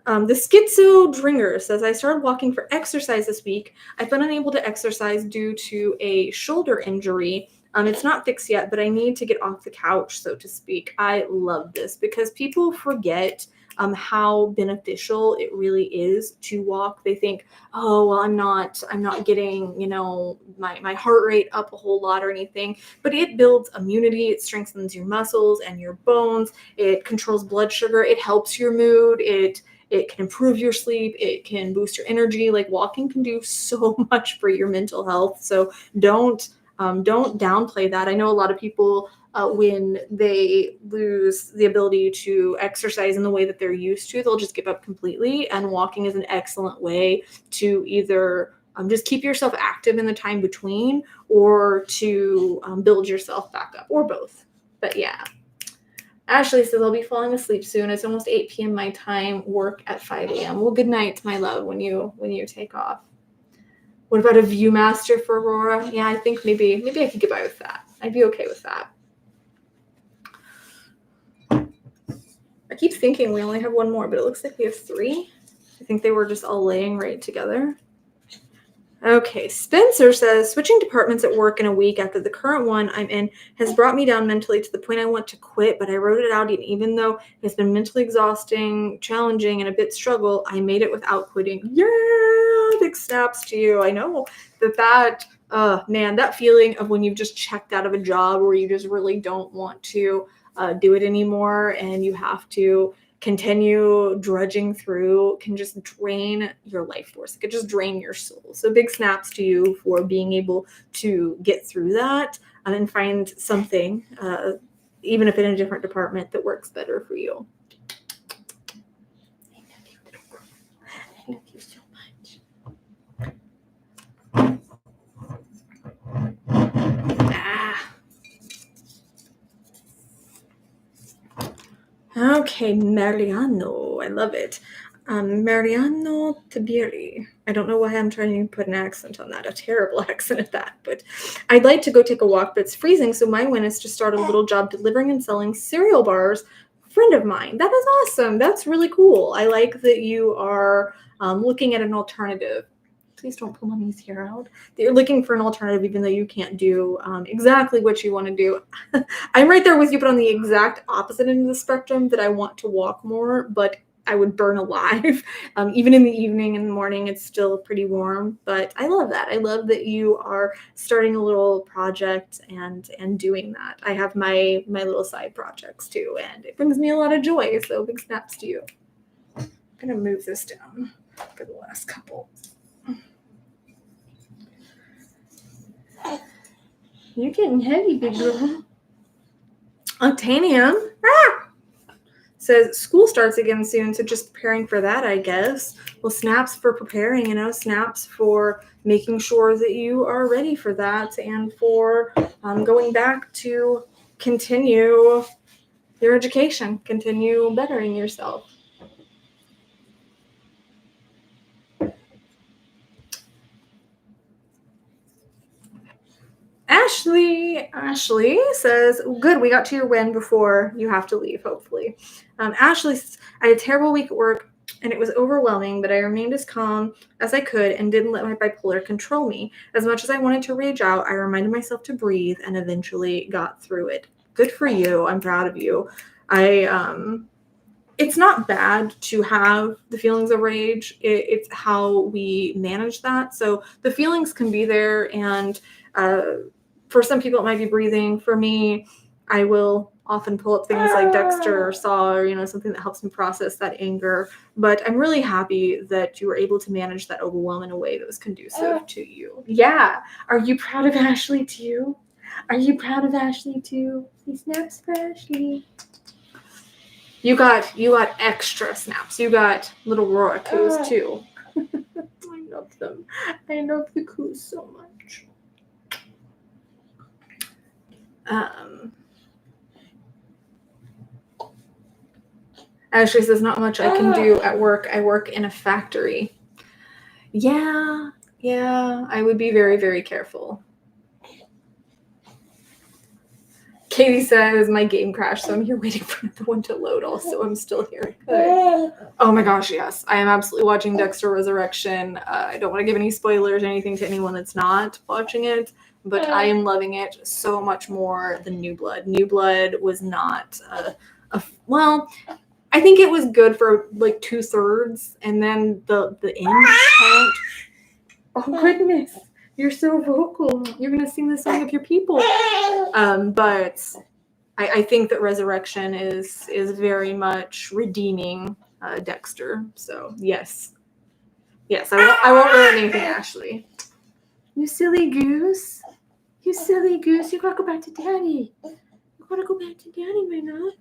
The Schizo Dringer says, I started walking for exercise this week. I've been unable to exercise due to a shoulder injury. It's not fixed yet, but I need to get off the couch, so to speak. I love this because people forget how beneficial it really is to walk. They think, oh, well, I'm not getting, my heart rate up a whole lot or anything, but it builds immunity. It strengthens your muscles and your bones. It controls blood sugar. It helps your mood. It can improve your sleep. It can boost your energy. Like, walking can do so much for your mental health. So don't downplay that. I know a lot of people when they lose the ability to exercise in the way that they're used to, they'll just give up completely. And walking is an excellent way to either just keep yourself active in the time between, or to build yourself back up, or both. But yeah. Ashley says, I'll be falling asleep soon. It's almost 8 p.m. my time, work at 5 a.m. Well, good night, my love, when you take off. What about a Viewmaster for Aurora? Yeah, I think maybe I could get by with that. I'd be okay with that. I keep thinking we only have one more, but it looks like we have 3. I think they were just all laying right together. Okay, Spencer says, switching departments at work in a week after the current one I'm in has brought me down mentally to the point I want to quit, but I wrote it out, and even though it's been mentally exhausting, challenging, and a bit struggle, I made it without quitting. Yeah, big snaps to you. I know that man, that feeling of when you've just checked out of a job where you just really don't want to do it anymore, and you have to continue drudging through, can just drain your life force. It could just drain your soul. So big snaps to you for being able to get through that and find something, even if in a different department, that works better for you. I love you so much. Okay, Mariano. I love it. Mariano Tabiri. I don't know why I'm trying to put an accent on that, a terrible accent at that, but I'd like to go take a walk, but it's freezing, so my win is to start a little job delivering and selling cereal bars. Friend of mine. That is awesome. That's really cool. I like that you are looking at an alternative. Please don't pull mommy's hair out. You're looking for an alternative, even though you can't do exactly what you want to do. I'm right there with you, but on the exact opposite end of the spectrum, that I want to walk more, but I would burn alive. Even in the evening and the morning, it's still pretty warm, but I love that. I love that you are starting a little project and doing that. I have my little side projects too, and it brings me a lot of joy, so big snaps to you. I'm going to move this down for the last couple. You're getting heavy, big girl. Octanium says school starts again soon, so just preparing for that, I guess. Well, snaps for preparing, snaps for making sure that you are ready for that, and for going back to continue your education, continue bettering yourself. Ashley says, good, we got to your win before you have to leave, hopefully. Ashley says, I had a terrible week at work, and it was overwhelming, but I remained as calm as I could and didn't let my bipolar control me. As much as I wanted to rage out, I reminded myself to breathe and eventually got through it. Good for you. I'm proud of you. It's not bad to have the feelings of rage. It's how we manage that. So the feelings can be there, and for some people, it might be breathing. For me, I will often pull up things like Dexter or Saw, or, something that helps me process that anger. But I'm really happy that you were able to manage that overwhelm in a way that was conducive to you. Yeah. Are you proud of Ashley too? Are you proud of Ashley too? He snaps for Ashley. You got extra snaps. You got little Rora coos too. I love them. I love the coos so much. Ashley says, not much I can do at work. I work in a factory. Yeah, I would be very, very careful. Katie says, my game crashed, so I'm here waiting for the one to load also. I'm still here. Good. Oh my gosh, yes. I am absolutely watching Dexter Resurrection. I don't want to give any spoilers or anything to anyone that's not watching it, but I am loving it so much more than New Blood. New Blood was not well, I think it was good for like 2/3, and then the end tanked. Oh goodness, you're so vocal. You're gonna sing this song with your people. But I think that Resurrection is very much redeeming Dexter. So yes, I won't ruin anything, Ashley. You silly goose. You gotta go back to daddy. want to go back to daddy, my love.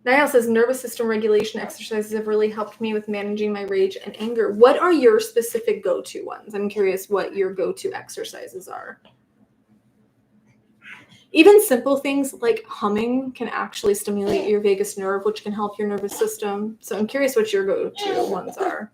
Niall says, nervous system regulation exercises have really helped me with managing my rage and anger. What are your specific go-to ones? I'm curious what your go-to exercises are. Even simple things like humming can actually stimulate your vagus nerve, which can help your nervous system. So I'm curious what your go-to ones are.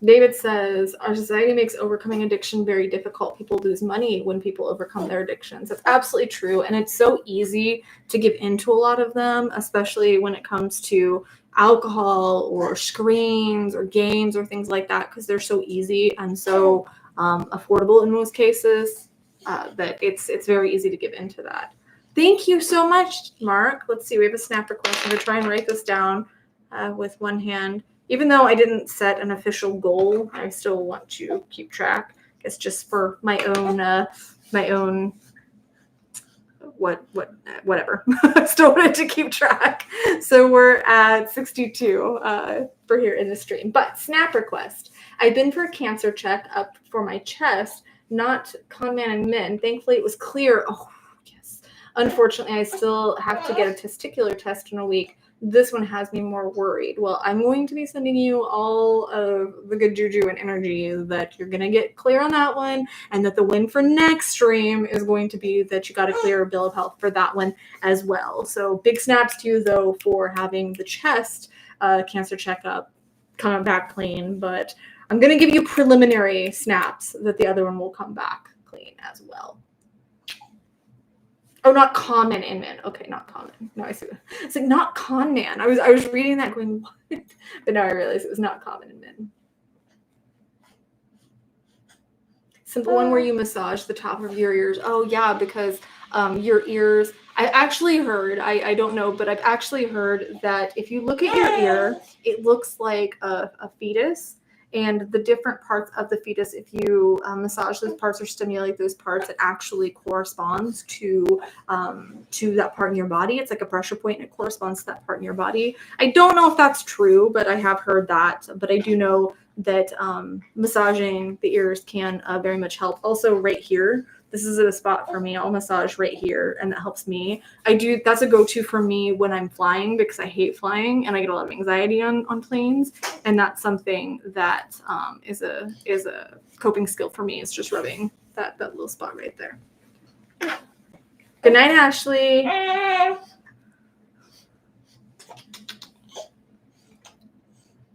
David says, our society makes overcoming addiction very difficult. People lose money when people overcome their addictions. That's absolutely true. And it's so easy to give into a lot of them, especially when it comes to alcohol or screens or games or things like that, because they're so easy and so affordable in most cases that it's very easy to give into that. Thank you so much, Mark. Let's see. We have a snap request. I'm going to try and write this down with one hand. Even though I didn't set an official goal, I still want to keep track. It's just for my own whatever. I still wanted to keep track. So we're at 62 for here in the stream. But snap request. I've been for a cancer check up for my chest, not con man and min. Thankfully it was clear. Oh yes. Unfortunately, I still have to get a testicular test in a week. This one has me more worried. Well, I'm going to be sending you all of the good juju and energy that you're going to get clear on that one, and that the win for next stream is going to be that you got a clear bill of health for that one as well. So big snaps to you, though, for having the chest cancer checkup coming back clean. But I'm going to give you preliminary snaps that the other one will come back clean as well. Oh, not common in man. Okay, not common. No, I see. It's like not con man. I was reading that going, what? But now I realized it was not common in men. Simple one where you massage the top of your ears. Oh yeah, because your ears. I actually heard. I don't know, but I've actually heard that if you look at your ear, it looks like a fetus. And the different parts of the fetus, if you massage those parts or stimulate those parts, it actually corresponds to that part in your body. It's like a pressure point, and it corresponds to that part in your body. I don't know if that's true, but I have heard that. But I do know that massaging the ears can very much help. Also, right here, this is a spot for me. I'll massage right here, and that helps me. That's a go-to for me when I'm flying, because I hate flying and I get a lot of anxiety on planes. And that's something that is a coping skill for me. It's just rubbing that little spot right there. Good night, Ashley.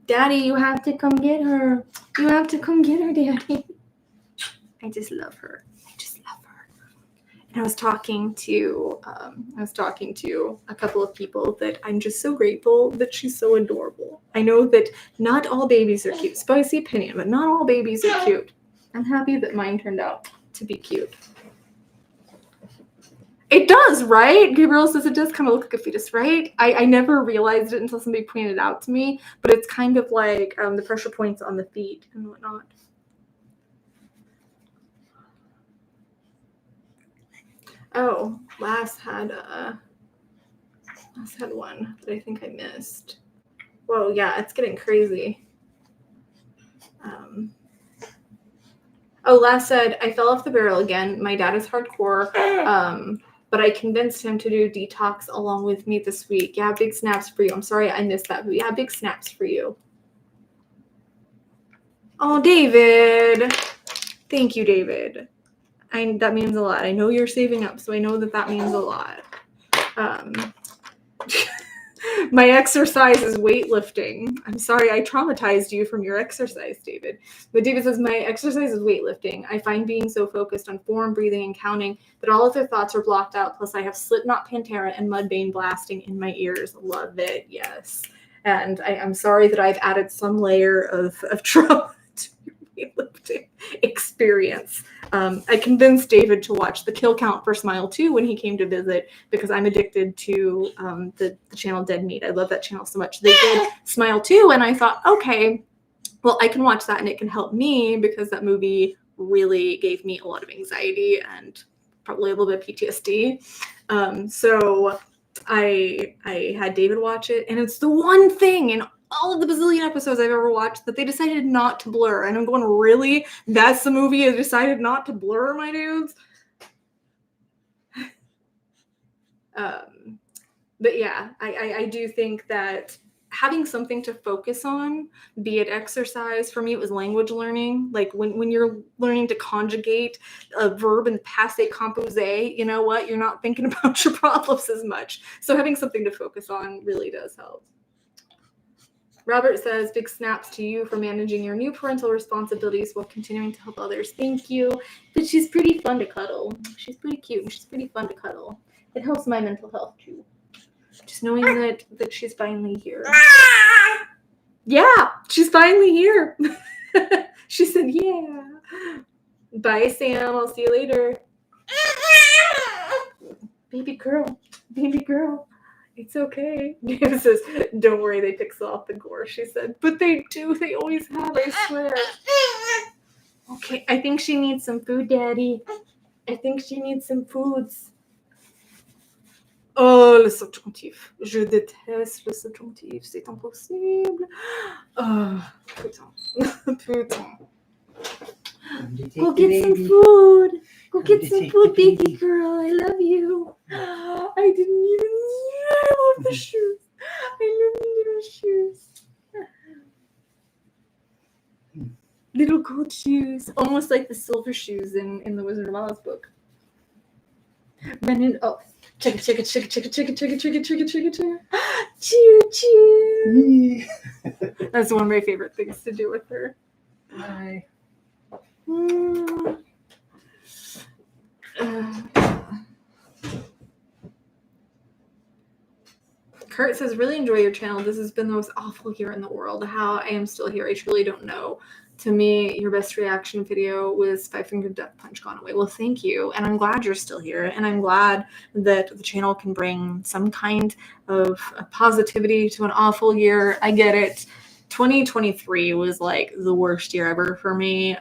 Daddy, you have to come get her. You have to come get her, Daddy. I just love her. And I was talking to a couple of people that I'm just so grateful that she's so adorable. I know that not all babies are cute. Spicy opinion, but not all babies are cute. I'm happy that mine turned out to be cute. It does, right? Gabriel says it does kind of look like a fetus, right? I never realized it until somebody pointed it out to me, but it's kind of like the pressure points on the feet and whatnot. Oh, last had one that I think I missed. Whoa, yeah, it's getting crazy. Last said, I fell off the barrel again. My dad is hardcore, but I convinced him to do detox along with me this week. Yeah, big snaps for you. I'm sorry I missed that, but yeah, big snaps for you. Oh, David. Thank you, David. That means a lot. I know you're saving up, so I know that means a lot. My exercise is weightlifting. I'm sorry I traumatized you from your exercise, David. But David says, my exercise is weightlifting. I find being so focused on form, breathing, and counting that all other thoughts are blocked out. Plus, I have Slipknot, Pantera, and Mudvayne blasting in my ears. Love it. Yes. And I'm sorry that I've added some layer of trauma to your weightlifting experience. I convinced David to watch the kill count for Smile 2 when he came to visit, because I'm addicted to the channel Dead Meat. I love that channel so much. They did Smile 2, and I thought, okay, well, I can watch that and it can help me, because that movie really gave me a lot of anxiety and probably a little bit of PTSD. So I had David watch it, and it's the one thing in all of the bazillion episodes I've ever watched that they decided not to blur. And I'm going, really? That's the movie I decided not to blur, my dudes? But yeah, I do think that having something to focus on, be it exercise, for me it was language learning. Like when you're learning to conjugate a verb in the passé composé, you know what? You're not thinking about your problems as much. So having something to focus on really does help. Robert says, big snaps to you for managing your new parental responsibilities while continuing to help others. Thank you. But she's pretty fun to cuddle. She's pretty cute and she's pretty fun to cuddle. It helps my mental health too. Just knowing that she's finally here. Yeah, she's finally here. She said, yeah. Bye, Sam. I'll see you later. Baby girl. Baby girl. It's okay. David says, don't worry, they pixel off the gore, she said. But they do. They always have, I swear. Okay, I think she needs some food, Daddy. I think she needs some foods. Oh, le subjonctif. Je déteste le subjonctif. C'est impossible. Oh, putain. Putain. Go get some food. Go get some food, baby girl. I love you. I didn't even see it. I love the shoes. I love the little shoes. Little gold shoes. Almost like the silver shoes in the Wizard of Oz book. Running up. Chicka, chicka, chicka, chicka, chicka, chicka, chicka, chicka, chicka, chicka. Choo, choo. That's one of my favorite things to do with her. Bye. Kurt says, really enjoy your channel. This has been the most awful year in the world. How I am still here, I truly don't know. To me, your best reaction video was Five Finger Death Punch Gone Away. Well, thank you. And I'm glad you're still here. And I'm glad that the channel can bring some kind of positivity to an awful year. I get it. 2023 was like the worst year ever for me.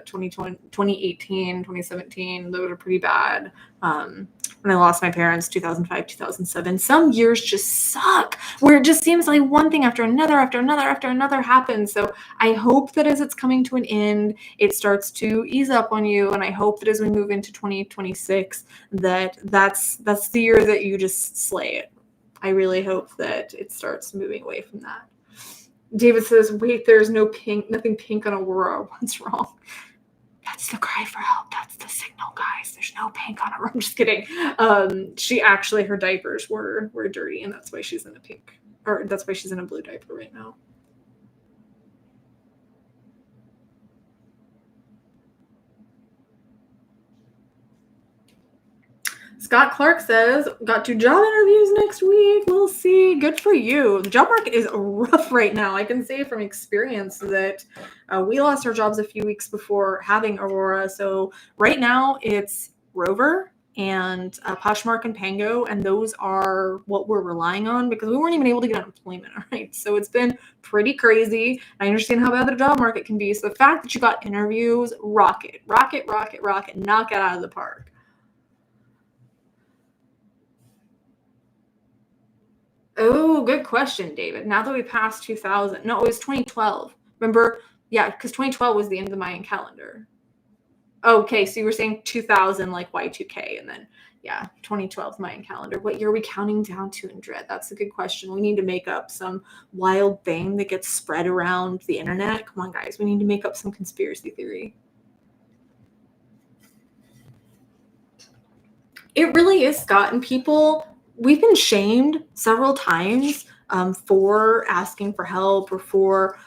2018, 2017, those are pretty bad. When I lost my parents, 2005, 2007. Some years just suck, where it just seems like one thing after another happens. So I hope that as it's coming to an end, it starts to ease up on you. And I hope that as we move into 2026, that's the year that you just slay it. I really hope that it starts moving away from that. David says, wait, there's nothing pink on Aurora. What's wrong? That's the cry for help. That's the signal, guys. There's no pink on her. I'm just kidding. She actually, her diapers were dirty, and that's why she's in a pink, or that's why she's in a blue diaper right now. Scott Clark says, got 2 job interviews next week. We'll see. Good for you. The job market is rough right now. I can say from experience that we lost our jobs a few weeks before having Aurora. So right now it's Rover and Poshmark and Pango, and those are what we're relying on because we weren't even able to get unemployment. All right. So it's been pretty crazy. I understand how bad the job market can be. So the fact that you got interviews, knock it out of the park. Oh, good question, David. Now that we passed 2000, no, it was 2012. Remember? Yeah, because 2012 was the end of the Mayan calendar. Okay, so you were saying 2000, like Y2K, and then, yeah, 2012 Mayan calendar. What year are we counting down to in Dread? That's a good question. We need to make up some wild thing that gets spread around the internet. Come on, guys. We need to make up some conspiracy theory. It really is, Scott, and people... We've been shamed several times for asking for help or for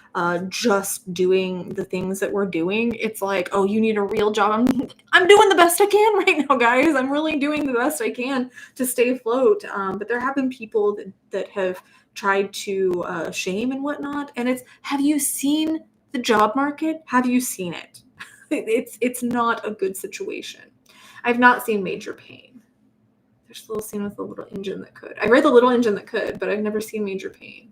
just doing the things that we're doing. It's like, oh, you need a real job. I'm doing the best I can right now, guys. I'm really doing the best I can to stay afloat. But there have been people that have tried to shame and whatnot. And it's, have you seen the job market? Have you seen it? It's not a good situation. I've not seen major pain. There's a little scene with a little engine that could. I read The Little Engine That Could, but I've never seen Major Pain.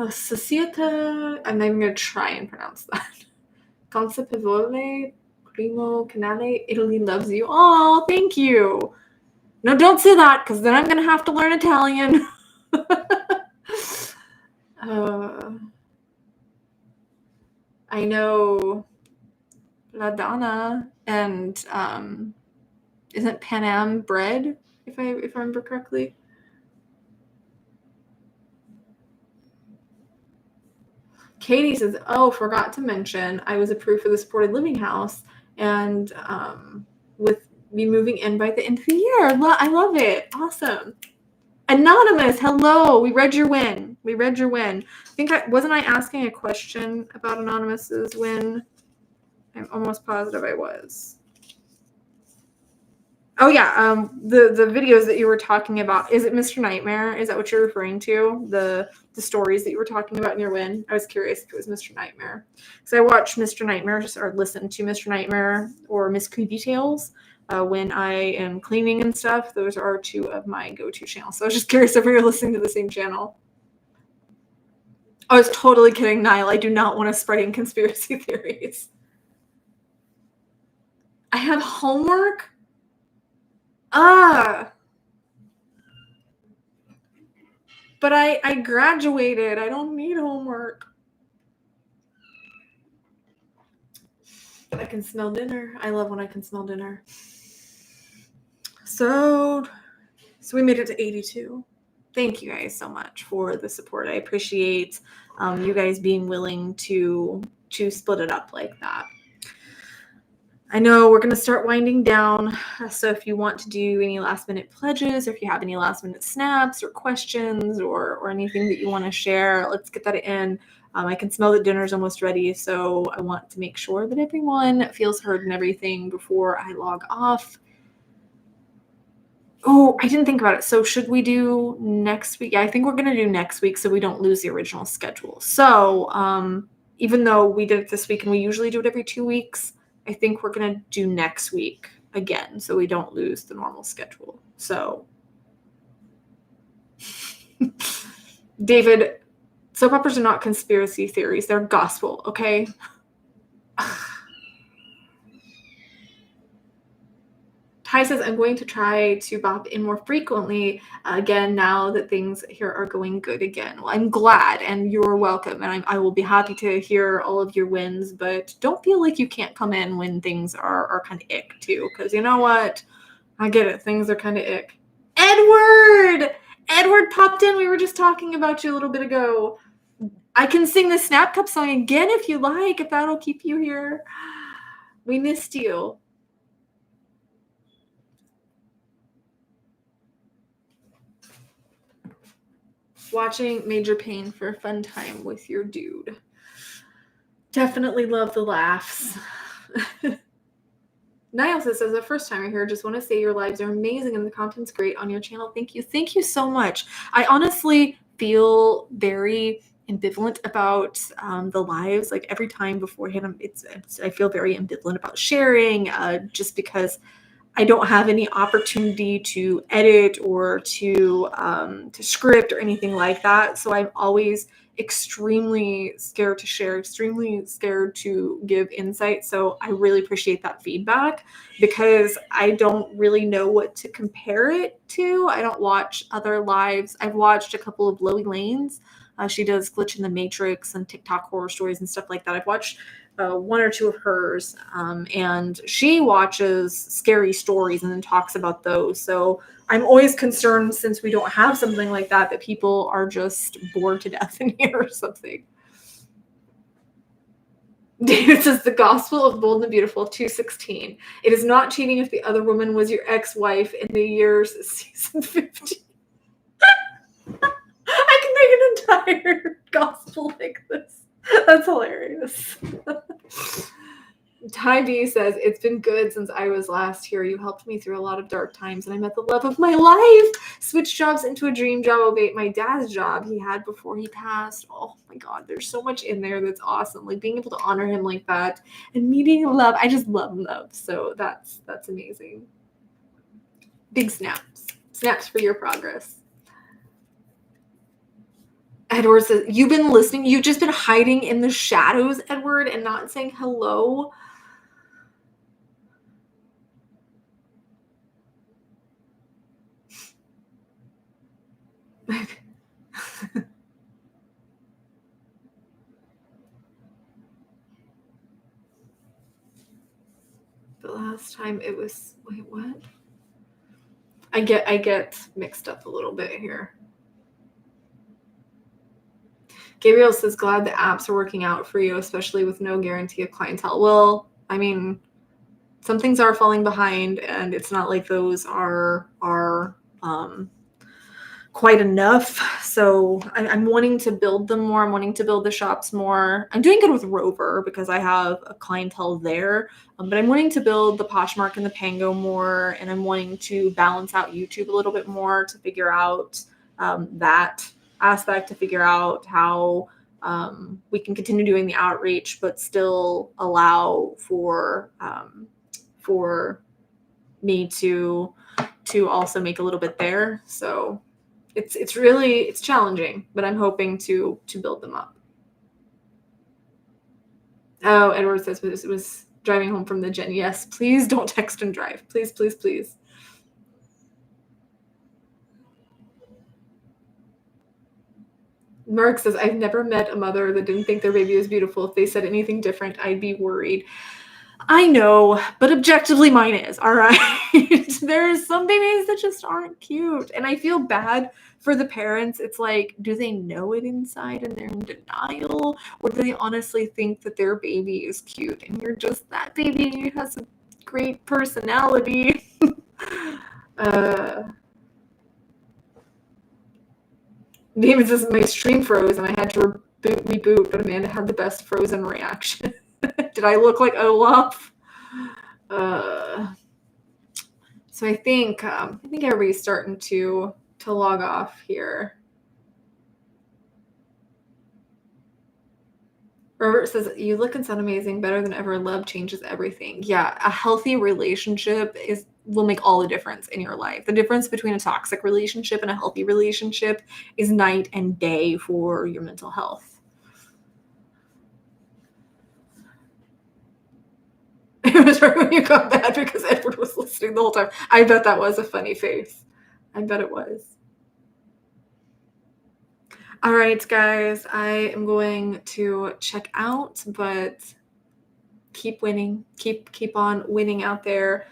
Societa. I'm not even going to try and pronounce that. Consapevole Primo Canale, Italy loves you. Oh, thank you. No, don't say that, because then I'm going to have to learn Italian. I know La Donna and isn't Pan Am bread, if I remember correctly. Katie says, oh, forgot to mention, I was approved for the supported living house, and with me moving in by the end of the year. I love it. Awesome. Anonymous, hello. We read your win. I think wasn't I asking a question about Anonymous's win? I'm almost positive I was. Oh yeah, the videos that you were talking about. Is it Mr. Nightmare? Is that what you're referring to? The stories that you were talking about in your win? I was curious if it was Mr. Nightmare. So I watched Mr. Nightmare, or listened to Mr. Nightmare or Miss Creepy Tales when I am cleaning and stuff. Those are two of my go-to channels. So I was just curious if we were listening to the same channel. I was totally kidding, Niall. I do not want to spreading conspiracy theories. I have homework? But I graduated. I don't need homework. I can smell dinner. I love when I can smell dinner. So we made it to 82. Thank you guys so much for the support. I appreciate you guys being willing to split it up like that. I know we're going to start winding down, so if you want to do any last-minute pledges, or if you have any last-minute snaps or questions or anything that you want to share, let's get that in. I can smell that dinner's almost ready, so I want to make sure that everyone feels heard and everything before I log off. Oh, I didn't think about it. So should we do next week? Yeah, I think we're going to do next week so we don't lose the original schedule. So even though we did it this week and we usually do it every 2 weeks, I think we're going to do next week again so we don't lose the normal schedule. So, David, soap operas are not conspiracy theories. They're gospel, okay? Ty says, I'm going to try to bop in more frequently again now that things here are going good again. Well, I'm glad, and you're welcome, and I will be happy to hear all of your wins, but don't feel like you can't come in when things are kind of ick, too, because you know what? I get it. Things are kind of ick. Edward! Edward popped in. We were just talking about you a little bit ago. I can sing the Snap Cup song again if you like, if that'll keep you here. We missed you. Watching Major Pain for a fun time with your dude. Definitely love the laughs. Niall says, as a first timer here, just want to say your lives are amazing and the content's great on your channel. Thank you. Thank you so much. I honestly feel very ambivalent about the lives. Like every time beforehand, I feel very ambivalent about sharing just because I don't have any opportunity to edit or to script or anything like that. So I'm always extremely scared to share, extremely scared to give insight. So I really appreciate that feedback because I don't really know what to compare it to. I don't watch other lives. I've watched a couple of Loey Lanes. She does Glitch in the Matrix and TikTok horror stories and stuff like that. I've watched one or two of hers, and she watches scary stories and then talks about those. So I'm always concerned, since we don't have something like that, that people are just bored to death in here or something. David says, the Gospel of Bold and Beautiful 2:16. It is not cheating if the other woman was your ex-wife in the years season 15. I can make an entire gospel like this. That's hilarious. Ty B says, it's been good since I was last here. You helped me through a lot of dark times, and I met the love of my life. Switched jobs into a dream job, obeyed my dad's job he had before he passed. Oh my God, there's so much in there that's awesome. Like being able to honor him like that and meeting love. I just love love. So that's amazing. Big snaps. Snaps for your progress. Edward says, you've been listening. You've just been hiding in the shadows, Edward, and not saying hello. The last time it was, wait, what? I get mixed up a little bit here. Gabriel says, glad the apps are working out for you, especially with no guarantee of clientele. Well, I mean, some things are falling behind, and it's not like those are quite enough. So I'm wanting to build them more. I'm wanting to build the shops more. I'm doing good with Rover because I have a clientele there, but I'm wanting to build the Poshmark and the Pango more, and I'm wanting to balance out YouTube a little bit more to figure out that aspect, to figure out how we can continue doing the outreach, but still allow for me to also make a little bit there. So it's challenging, but I'm hoping to build them up. Oh, Edward says it was driving home from the gym. Yes, please don't text and drive. Please, please, please. Mark says, I've never met a mother that didn't think their baby was beautiful. If they said anything different, I'd be worried. I know, but objectively mine is, all right? There's some babies that just aren't cute. And I feel bad for the parents. It's like, do they know it inside and they're in denial? Or do they honestly think that their baby is cute? And you're just, that baby has a great personality. David says, my stream froze and I had to reboot, but Amanda had the best frozen reaction. Did I look like Olaf? So I think everybody's starting to log off here. Robert says, you look and sound amazing, better than ever. Love changes everything. Yeah, a healthy relationship will make all the difference in your life. The difference between a toxic relationship and a healthy relationship is night and day for your mental health. It was right when you got mad because Edward was listening the whole time. I bet that was a funny face. I bet it was. All right, guys, I am going to check out, but keep winning. Keep on winning out there.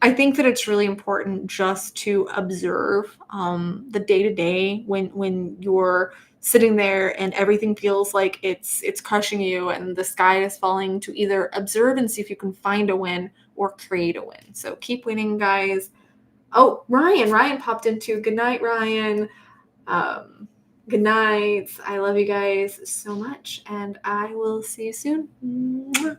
I think that it's really important just to observe the day-to-day when you're sitting there and everything feels like it's crushing you and the sky is falling, to either observe and see if you can find a win or create a win. So keep winning, guys. Oh, Ryan popped in too. Good night, Ryan. Good night. I love you guys so much, and I will see you soon. Mwah.